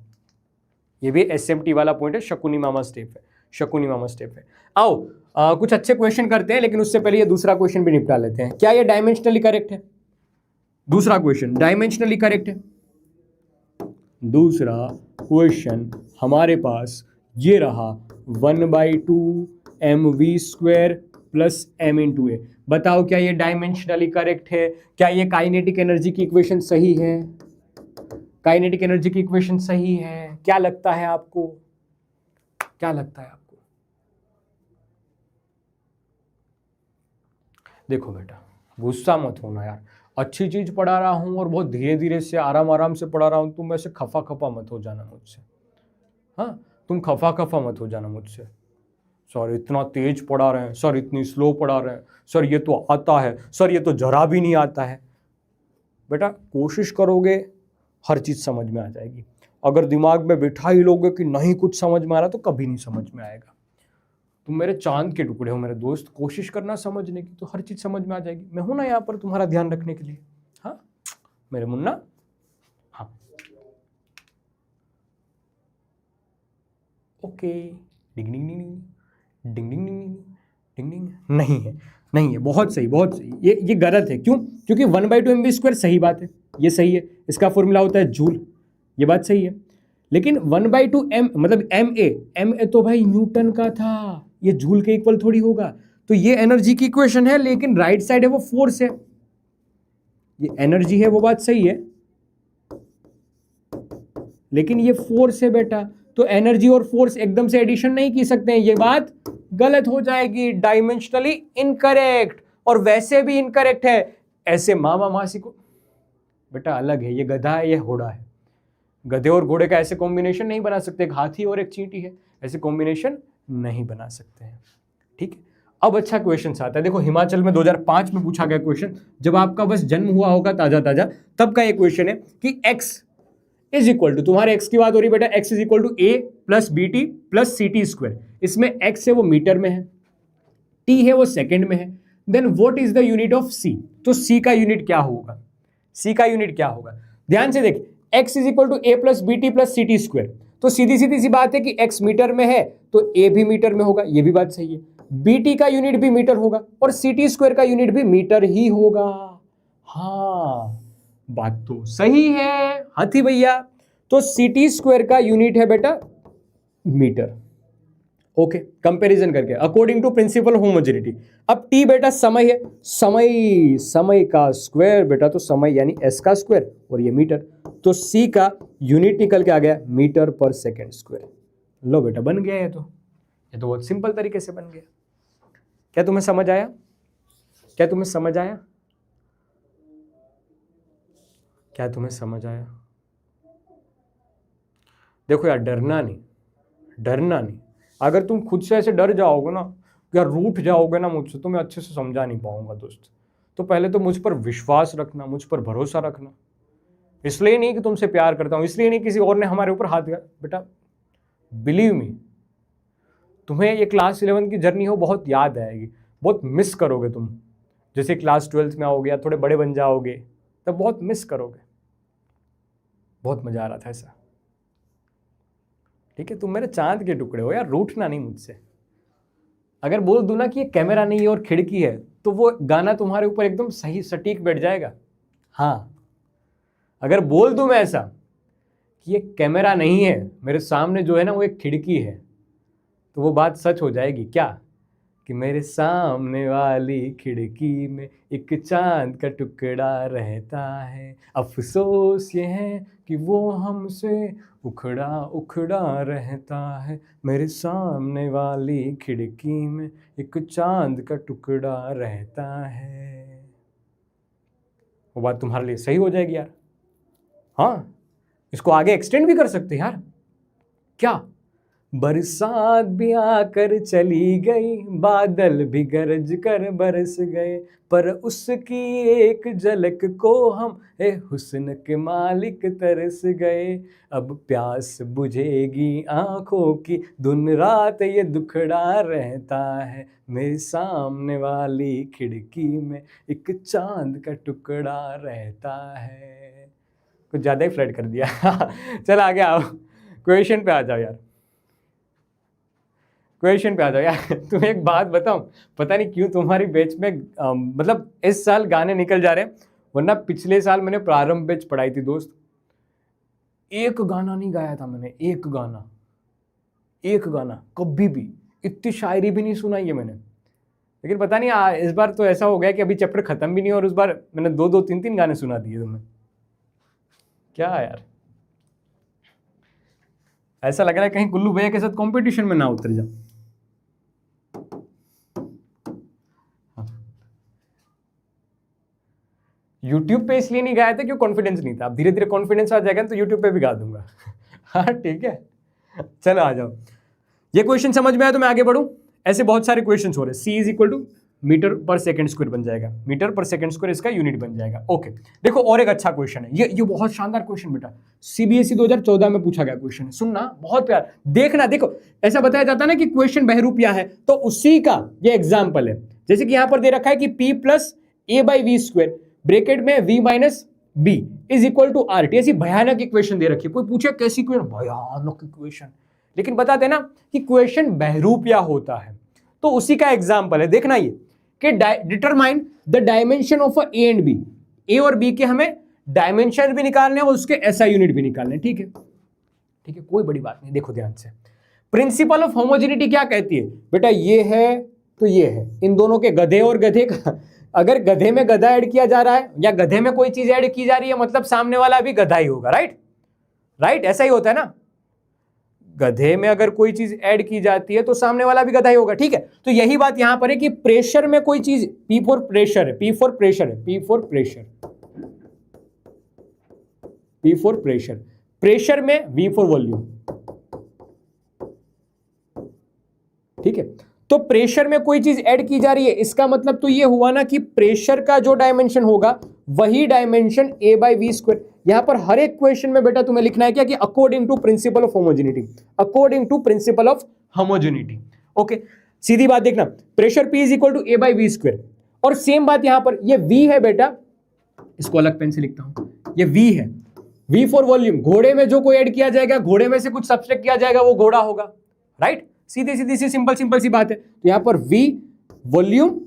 ये भी एसएमटी वाला पॉइंट है, शकुनी मामा स्टेप है, शकुनी मामा स्टेप है। आओ कुछ अच्छे क्वेश्चन करते हैं, लेकिन उससे पहले ये दूसरा क्वेश्चन भी निपटा लेते हैं। क्या ये डायमेंशनली करेक्ट है? दूसरा क्वेश्चन डायमेंशनली करेक्ट है। दूसरा क्वेश्चन हमारे पास ये रहा 1/2 mv² प्लस m इंटू ए। बताओ क्या ये डायमेंशनली करेक्ट है? क्या ये काइनेटिक एनर्जी की इक्वेशन सही है? काइनेटिक एनर्जी की इक्वेशन सही है? क्या लगता है आपको? क्या लगता है आपको? देखो बेटा, गुस्सा मत होना यार, अच्छी चीज पढ़ा रहा हूं और बहुत धीरे धीरे से आराम आराम से पढ़ा रहा हूं, तुम ऐसे खफा खफा मत हो जाना मुझसे। हाँ, तुम खफा खफा मत हो जाना मुझसे। सर इतना तेज पढ़ा रहे हैं, सर इतनी स्लो पढ़ा रहे हैं, सर ये तो आता है, सर ये तो जरा भी नहीं आता है। बेटा कोशिश करोगे हर चीज समझ में आ जाएगी। अगर दिमाग में बिठा ही लोगे कि नहीं कुछ समझ में आ रहा, तो कभी नहीं समझ में आएगा। तुम मेरे चांद के टुकड़े हो मेरे दोस्त, कोशिश करना समझने की, तो हर चीज समझ में आ जाएगी। मैं हूं ना यहाँ पर तुम्हारा ध्यान रखने के लिए। हाँ मेरे मुन्ना, हाँ ओके। डिंग डिंग डिंग डिंग डिंग डिंग डिंग डिंग, नहीं है, नहीं है, बहुत सही बहुत सही। ये गलत है। क्यों? क्योंकि 1/2 mv² सही बात है, ये सही है, इसका फॉर्मूला होता है जूल, ये बात सही है। लेकिन 1/2 m मतलब ma तो भाई न्यूटन का था, ये जूल के इक्वल थोड़ी होगा। तो ये एनर्जी की इक्वेशन है, लेकिन राइट साइड है वो फोर्स है। ये एनर्जी है वो बात सही है, लेकिन ये फोर्स है बेटा। तो एनर्जी और फोर्स एकदम से एडिशन नहीं की सकते हैं, ये बात गलत हो जाएगी, डायमेंशनली इनकरेक्ट। और वैसे भी इनकरेक्ट है। ऐसे मामा मासी को बेटा अलग है, ये गधा है, ये घोड़ा है। गधे और घोड़े का ऐसे कॉम्बिनेशन नहीं बना सकते, एक हाथी और एक चींटी है, ऐसे कॉम्बिनेशन नहीं बना सकते हैं। ठीक है, अब अच्छा क्वेश्चन आता है। देखो हिमाचल में 2005 में पूछा गया क्वेश्चन, जब आपका बस जन्म हुआ होगा ताजा ताजा, तब का ये क्वेश्चन है कि x इज इक्वल टू, तुम्हारे x की बात हो रही बेटा, x is equal to a plus bt plus ct²। इसमें x है वो मीटर में है, t है वो सेकंड में है। Then what is the unit of c? तो c का यूनिट क्या होगा? c का यूनिट क्या होगा? ध्यान से देख, x is equal to a plus bt plus ct²। तो सीधी सीधी सी बात है कि x मीटर में है तो a भी मीटर में होगा, ये भी बात सही है। bt का यूनिट भी मीटर होगा और ct² का यूनिट भी मीटर ही होगा। हाँ बात तो सही है हाथी भैया। तो ct² का यूनिट है बेटा मीटर। ओके, कंपैरिजन करके अकॉर्डिंग टू प्रिंसिपल होमोजेनिटी। अब t बेटा समय है, समय, समय का स्क्वायर बेटा, तो समय यानी s का स्क्वायर और ये मीटर। तो c का यूनिट निकल के आ गया मीटर पर सेकेंड स्क्वायर। लो बेटा बन गया, ये तो बहुत सिंपल तरीके से बन गया। क्या तुम्हें समझ आया? क्या तुम्हें समझ आया? क्या तुम्हें समझ आया? देखो यार, डरना नहीं, डरना नहीं। अगर तुम खुद से ऐसे डर जाओगे ना या रूठ जाओगे ना मुझसे, तो मैं अच्छे से समझा नहीं पाऊंगा दोस्त। तो पहले तो मुझ पर विश्वास रखना, मुझ पर भरोसा रखना। इसलिए नहीं कि तुमसे प्यार करता हूं, इसलिए नहीं किसी और ने हमारे ऊपर हाथ दिया। बेटा बिलीव मी, तुम्हें ये क्लास 11 की जर्नी हो बहुत याद आएगी, बहुत मिस करोगे तुम। जैसे क्लास 12 में आओगे या थोड़े बड़े बन जाओगे, तब बहुत मिस करोगे। बहुत मजा आ रहा था ऐसा। ठीक है, तुम मेरे चांद के टुकड़े हो यार, रूठना नहीं मुझसे। अगर बोल दूं ना कि ये कैमरा नहीं है और खिड़की है, तो वो गाना तुम्हारे ऊपर एकदम सही सटीक बैठ जाएगा। हाँ, अगर बोल दूं मैं ऐसा कि ये कैमरा नहीं है, मेरे सामने जो है ना वो एक खिड़की है, तो वो बात सच हो जाएगी। क्या? कि मेरे सामने वाली खिड़की में एक चांद का टुकड़ा रहता है, अफसोस ये है कि वो हमसे उखड़ा उखड़ा रहता है। मेरे सामने वाली खिड़की में एक चांद का टुकड़ा रहता है। वो बात तुम्हारे लिए सही हो जाएगी यार। हाँ, इसको आगे एक्सटेंड भी कर सकते हैं यार। क्या? बरसात भी आकर चली गई, बादल भी गरज कर बरस गए, पर उसकी एक झलक को हम ए हुस्न के मालिक तरस गए। अब प्यास बुझेगी आंखों की, दिन रात ये दुखड़ा रहता है, मेरे सामने वाली खिड़की में एक चांद का टुकड़ा रहता है। कुछ ज़्यादा ही फ्लर्ट कर दिया। चल आगे आओ, क्वेश्चन पे आ जाओ यार, क्वेश्चन पे आ जाओ यार। तुम्हें एक बात बताऊं, पता नहीं क्यों तुम्हारी बैच में मतलब इस साल गाने निकल जा रहे हैं, वरना पिछले साल मैंने प्रारंभ बैच पढ़ाई थी दोस्त, एक गाना नहीं गाया था मैंने, एक गाना, एक गाना कभी भी, इतनी शायरी भी नहीं सुनाई है मैंने। लेकिन पता नहीं इस बार तो ऐसा हो गया कि अभी चैप्टर खत्म भी नहीं और उस बार मैंने दो दो तीन तीन गाने सुना दिए तुम्हें। क्या यार, ऐसा लग रहा है कहीं कुल्लू भैया के साथ कंपटीशन में ना उतर जाओ। यूट्यूब पे इसलिए नहीं गाया था क्यों, कॉन्फिडेंस नहीं था। अब धीरे धीरे कॉन्फिडेंस आ जाएगा तो यूट्यूब पे भी गा दूंगा। हाँ ठीक है, चलो आ जाओ। ये क्वेश्चन समझ में आया तो मैं आगे बढ़ूं। ऐसे बहुत सारे क्वेश्चन हो रहे हैं। C is equal to metre पर सेकंड स्क्वायर बन जाएगा, मीटर पर सेकंड स्क्वायर इसका यूनिट बन जाएगा। ओके, देखो और एक अच्छा क्वेश्चन है, ये बहुत शानदार क्वेश्चन बेटा, CBSE 2014 में पूछा गया क्वेश्चन है, सुनना बहुत प्यार देखना। देखो ऐसा बताया जाता है ना कि क्वेश्चन बहरूपिया है, तो उसी का ये एग्जाम्पल है। जैसे कि यहां पर दे रखा है कि P plus A by V square bracket में V minus B is equal to RT। ऐसी भयानक इक्वेशन दे रखी है। कोई पूछे कैसी क्वेश्चन, भयानक इक्वेशन, लेकिन बताते ना कि क्वेश्चन बहरूपिया होता है, तो उसी का एग्जाम्पल है। देखना ये कि determine the dimension of A and B, A और बी के हमें डायमेंशन भी निकालने हैं और उसके SI यूनिट भी निकालने हैं। ठीक है, ठीक है, कोई बड़ी बात नहीं। देखो ध्यान से, प्रिंसिपल ऑफ होमोजेनिटी क्या कहती है बेटा, ये है तो ये है, इन दोनों के गधे और गधे का, अगर गधे में गधा ऐड किया जा रहा है या गधे में कोई चीज ऐड की जा रही है, मतलब सामने वाला भी गधा ही होगा। राइट राइट, ऐसा ही होता है ना, गधे में अगर कोई चीज ऐड की जाती है तो सामने वाला भी गधा ही होगा। ठीक है, तो यही बात यहां पर है कि प्रेशर में कोई चीज, P फॉर प्रेशर है, P फॉर प्रेशर है, P for pressure, P for pressure, pressure में V फॉर वॉल्यूम। ठीक है, तो प्रेशर में कोई चीज ऐड की जा रही है, इसका मतलब तो ये हुआ ना कि प्रेशर का जो डायमेंशन होगा वही dimension A by V square. यहां पर हर एक क्वेश्चन में बेटा तुम्हें लिखना है क्या कि according to principle of homogeneity, according to principle of homogeneity. Okay, सीधी बात देखना, pressure P is equal to A by V square, और सेम बात यहां पर, ये V है बेटा, इसको अलग पेन से लिखता हूं, ये V है, V फॉर वॉल्यूम, घोड़े में जो कोई ऐड किया जाएगा, घोड़े में से कुछ सब्सट्रैक्ट किया जाएगा, वो घोड़ा होगा। राइट, सीधी सीधी सी सिंपल सिंपल सी बात है। तो यहां पर V वॉल्यूम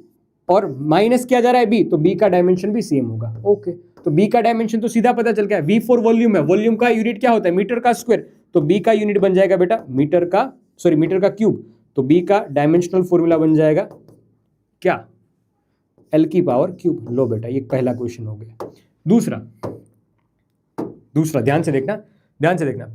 और माइनस किया जा रहा है B, तो B का डायमेंशन भी सेम होगा। ओके, तो B का डायमेंशन तो सीधा पता चल गया, V फॉर वॉल्यूम है, वॉल्यूम का यूनिट क्या होता है, मीटर का स्क्वायर, तो B का यूनिट बन जाएगा बेटा मीटर का, सॉरी मीटर का क्यूब, तो B का डायमेंशनल फॉर्मूला बन जाएगा क्या, L की पावर क्यूब। लो बेटा, ये पहला क्वेश्चन हो गया। दूसरा, दूसरा ध्यान से देखना, ध्यान से देखना,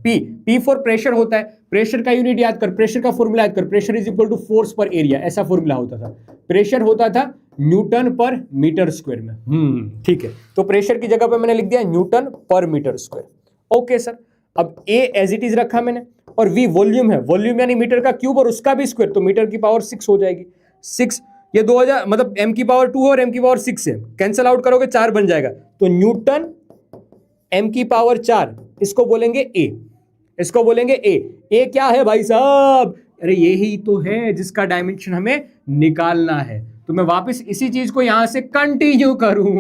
P फॉर प्रेशर होता है, प्रेशर का यूनिट याद कर, प्रेशर का फॉर्मूला याद कर, pressure is equal to force पर एरिया, ऐसा फॉर्मूला होता था। प्रेशर होता था न्यूटन पर मीटर स्क्वायर में। ठीक है, तो प्रेशर की जगह पे मैंने लिख दिया न्यूटन पर मीटर स्क्वायर। ओके सर, अब A एज इट इज रखा मैंने, और V वॉल्यूम है, वॉल्यूम यानी मीटर का क्यूब और उसका भी स्क्वायर, तो मीटर की पावर 6 हो जाएगी। 6, ये 2000 मतलब m की पावर 2 और m की पावर 6 है, कैंसिल आउट करोगे 4 बन जाएगा, तो न्यूटन m की पावर 4, इसको बोलेंगे A, इसको बोलेंगे A क्या है भाई साहब, अरे यही तो है जिसका डायमेंशन हमें निकालना है। तो मैं वापस इसी चीज को यहां से कंटिन्यू करूं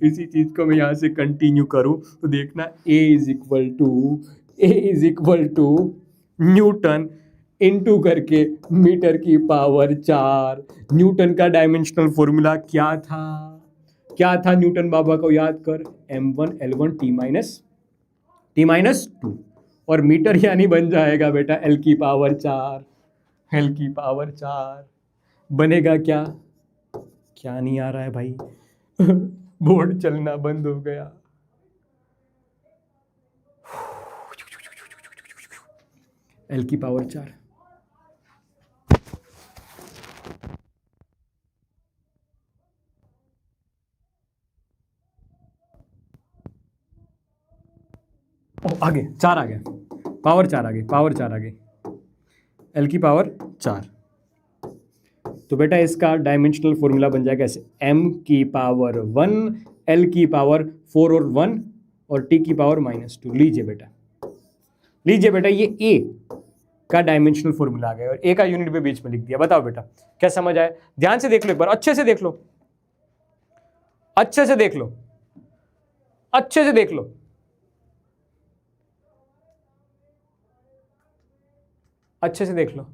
इसी चीज को मैं यहां से कंटिन्यू करूं, तो देखना A is equal to newton into करके मीटर की पावर 4। न्यूटन का डायमेंशनल फॉर्मूला क्या था, क्या था न्यूटन बाबा को याद कर, m1 L1 T माइनस 2, और मीटर यानी बन जाएगा बेटा L की पावर 4, L की पावर 4 बनेगा क्या, क्या नहीं आ रहा है भाई बोर्ड चलना बंद हो गया। L की पावर 4, आगे 4 आ गया, पावर 4 आ गई, पावर 4 आ गई, l की पावर 4। तो बेटा इसका डायमेंशनल फॉर्मूला बन जाएगा ऐसे, m की पावर 1, l की पावर 4 और 1 और t की पावर -2। लीजिए बेटा ये a का डायमेंशनल फॉर्मूला आ गया और a का यूनिट भी बीच में लिख दिया। बताओ बेटा क्या समझ आया? ध्यान से देख लो एक बार, अच्छे से देख लो, अच्छे से देख लो, अच्छे से देख लो, अच्छे से देख लो।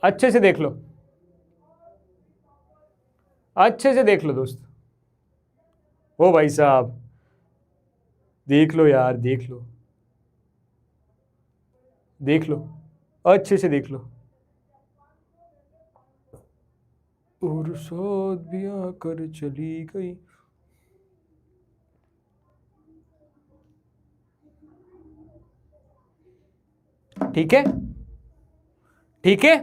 अच्छे से देख लो, अच्छे से देख लो दोस्त। ओ भाई साहब देख लो यार, देख लो, देख लो, अच्छे से देख लो। और साथ भी आकर चली गई। ठीक है, ठीक है,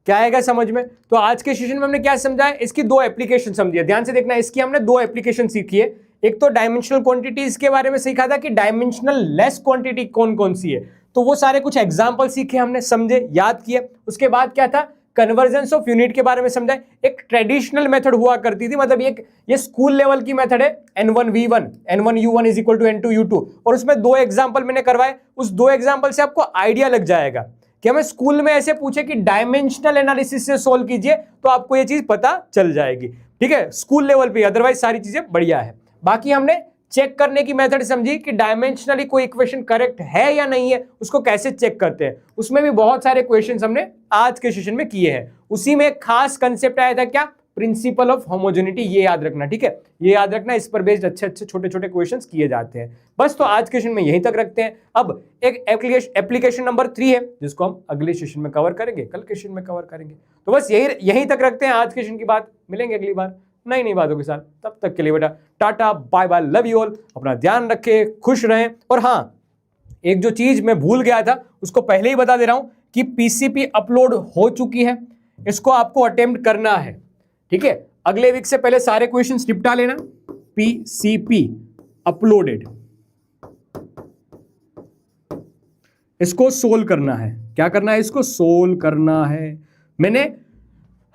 क्या आएगा समझ में? तो आज के सेशन में हमने क्या समझा है, इसकी दो एप्लीकेशन समझी। ध्यान से देखना, इसकी हमने दो एप्लीकेशन सीखी है। एक तो डायमेंशनल क्वांटिटीज के बारे में सीखा था कि डायमेंशनल लेस क्वांटिटी कौन कौन सी है, तो वो सारे कुछ एग्जांपल सीखे हमने, समझे, याद किए। उसके बाद क्या था, कन्वर्जेंस ऑफ यूनिट के बारे में समझा। एक ट्रेडिशनल मेथड हुआ करती थी, मतलब ये स्कूल लेवल की मेथड है, N1V1 N1U1 is equal to N2U2, और उसमें दो एग्जाम्पल मैंने करवाए। उस दो एग्जाम्पल से आपको आइडिया लग जाएगा कि हमें स्कूल में ऐसे पूछे कि डायमेंशनल एनालिसिस से सोल्व कीजिए तो आपको ये चीज पता चल जाएगी। ठीक है, स्कूल लेवल पे, अदरवाइज सारी चीजें बढ़िया है। बाकी हमने चेक करने की मेथड समझी कि डायमेंशनली कोई इक्वेशन करेक्ट है या नहीं है, उसको कैसे चेक करते हैं। उसमें भी बहुत सारे क्वेश्चंस हमने आज के सेशन में किए हैं। उसी में एक खास कंसेप्ट आया था, क्या, प्रिंसिपल ऑफ होमोजेनिटी। ये याद रखना, ठीक है, ये याद रखना, इस पर बेस्ड अच्छे अच्छे छोटे छोटे क्वेश्चंस किए जाते हैं। बस तो आज के सेशन में यहीं तक रखते हैं। अब एक एप्लीकेशन नंबर 3 है जिसको हम अगले सेशन में कवर करेंगे, कल के सेशन में कवर करेंगे। तो बस यहीं तक रखते हैं आज के सेशन की बात। मिलेंगे अगली बार नई नई बातों के साथ। तब तक के लिए बेटा tata bye bye, love you all, अपना ध्यान रखें, खुश रहें। और हाँ, एक जो चीज मैं भूल गया था उसको पहले ही बता दे रहा हूं कि पीसीपी अपलोड हो चुकी है, इसको आपको अटेम्प्ट करना है। ठीक है, अगले वीक से पहले सारे क्वेश्चंस निपटा लेना। पीसीपी अपलोडेड, इसको सोल्व करना है। क्या करना है, इसको सोल्व करना है। मैंने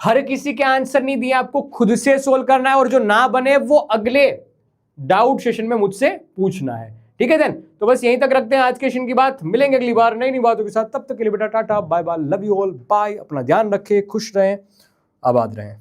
हर किसी के आंसर नहीं दिया, आपको खुद से सोल्व करना है, और जो ना बने वो अगले डाउट सेशन में मुझसे पूछना है। ठीक है देन, तो बस यहीं तक रखते हैं आज के सेशन की बात। मिलेंगे अगली बार नई नई बातों के साथ। तब तक के लिए बेटा tata bye bye, love you all, bye, अपना ध्यान रखें, खुश रहें, आबाद रहें।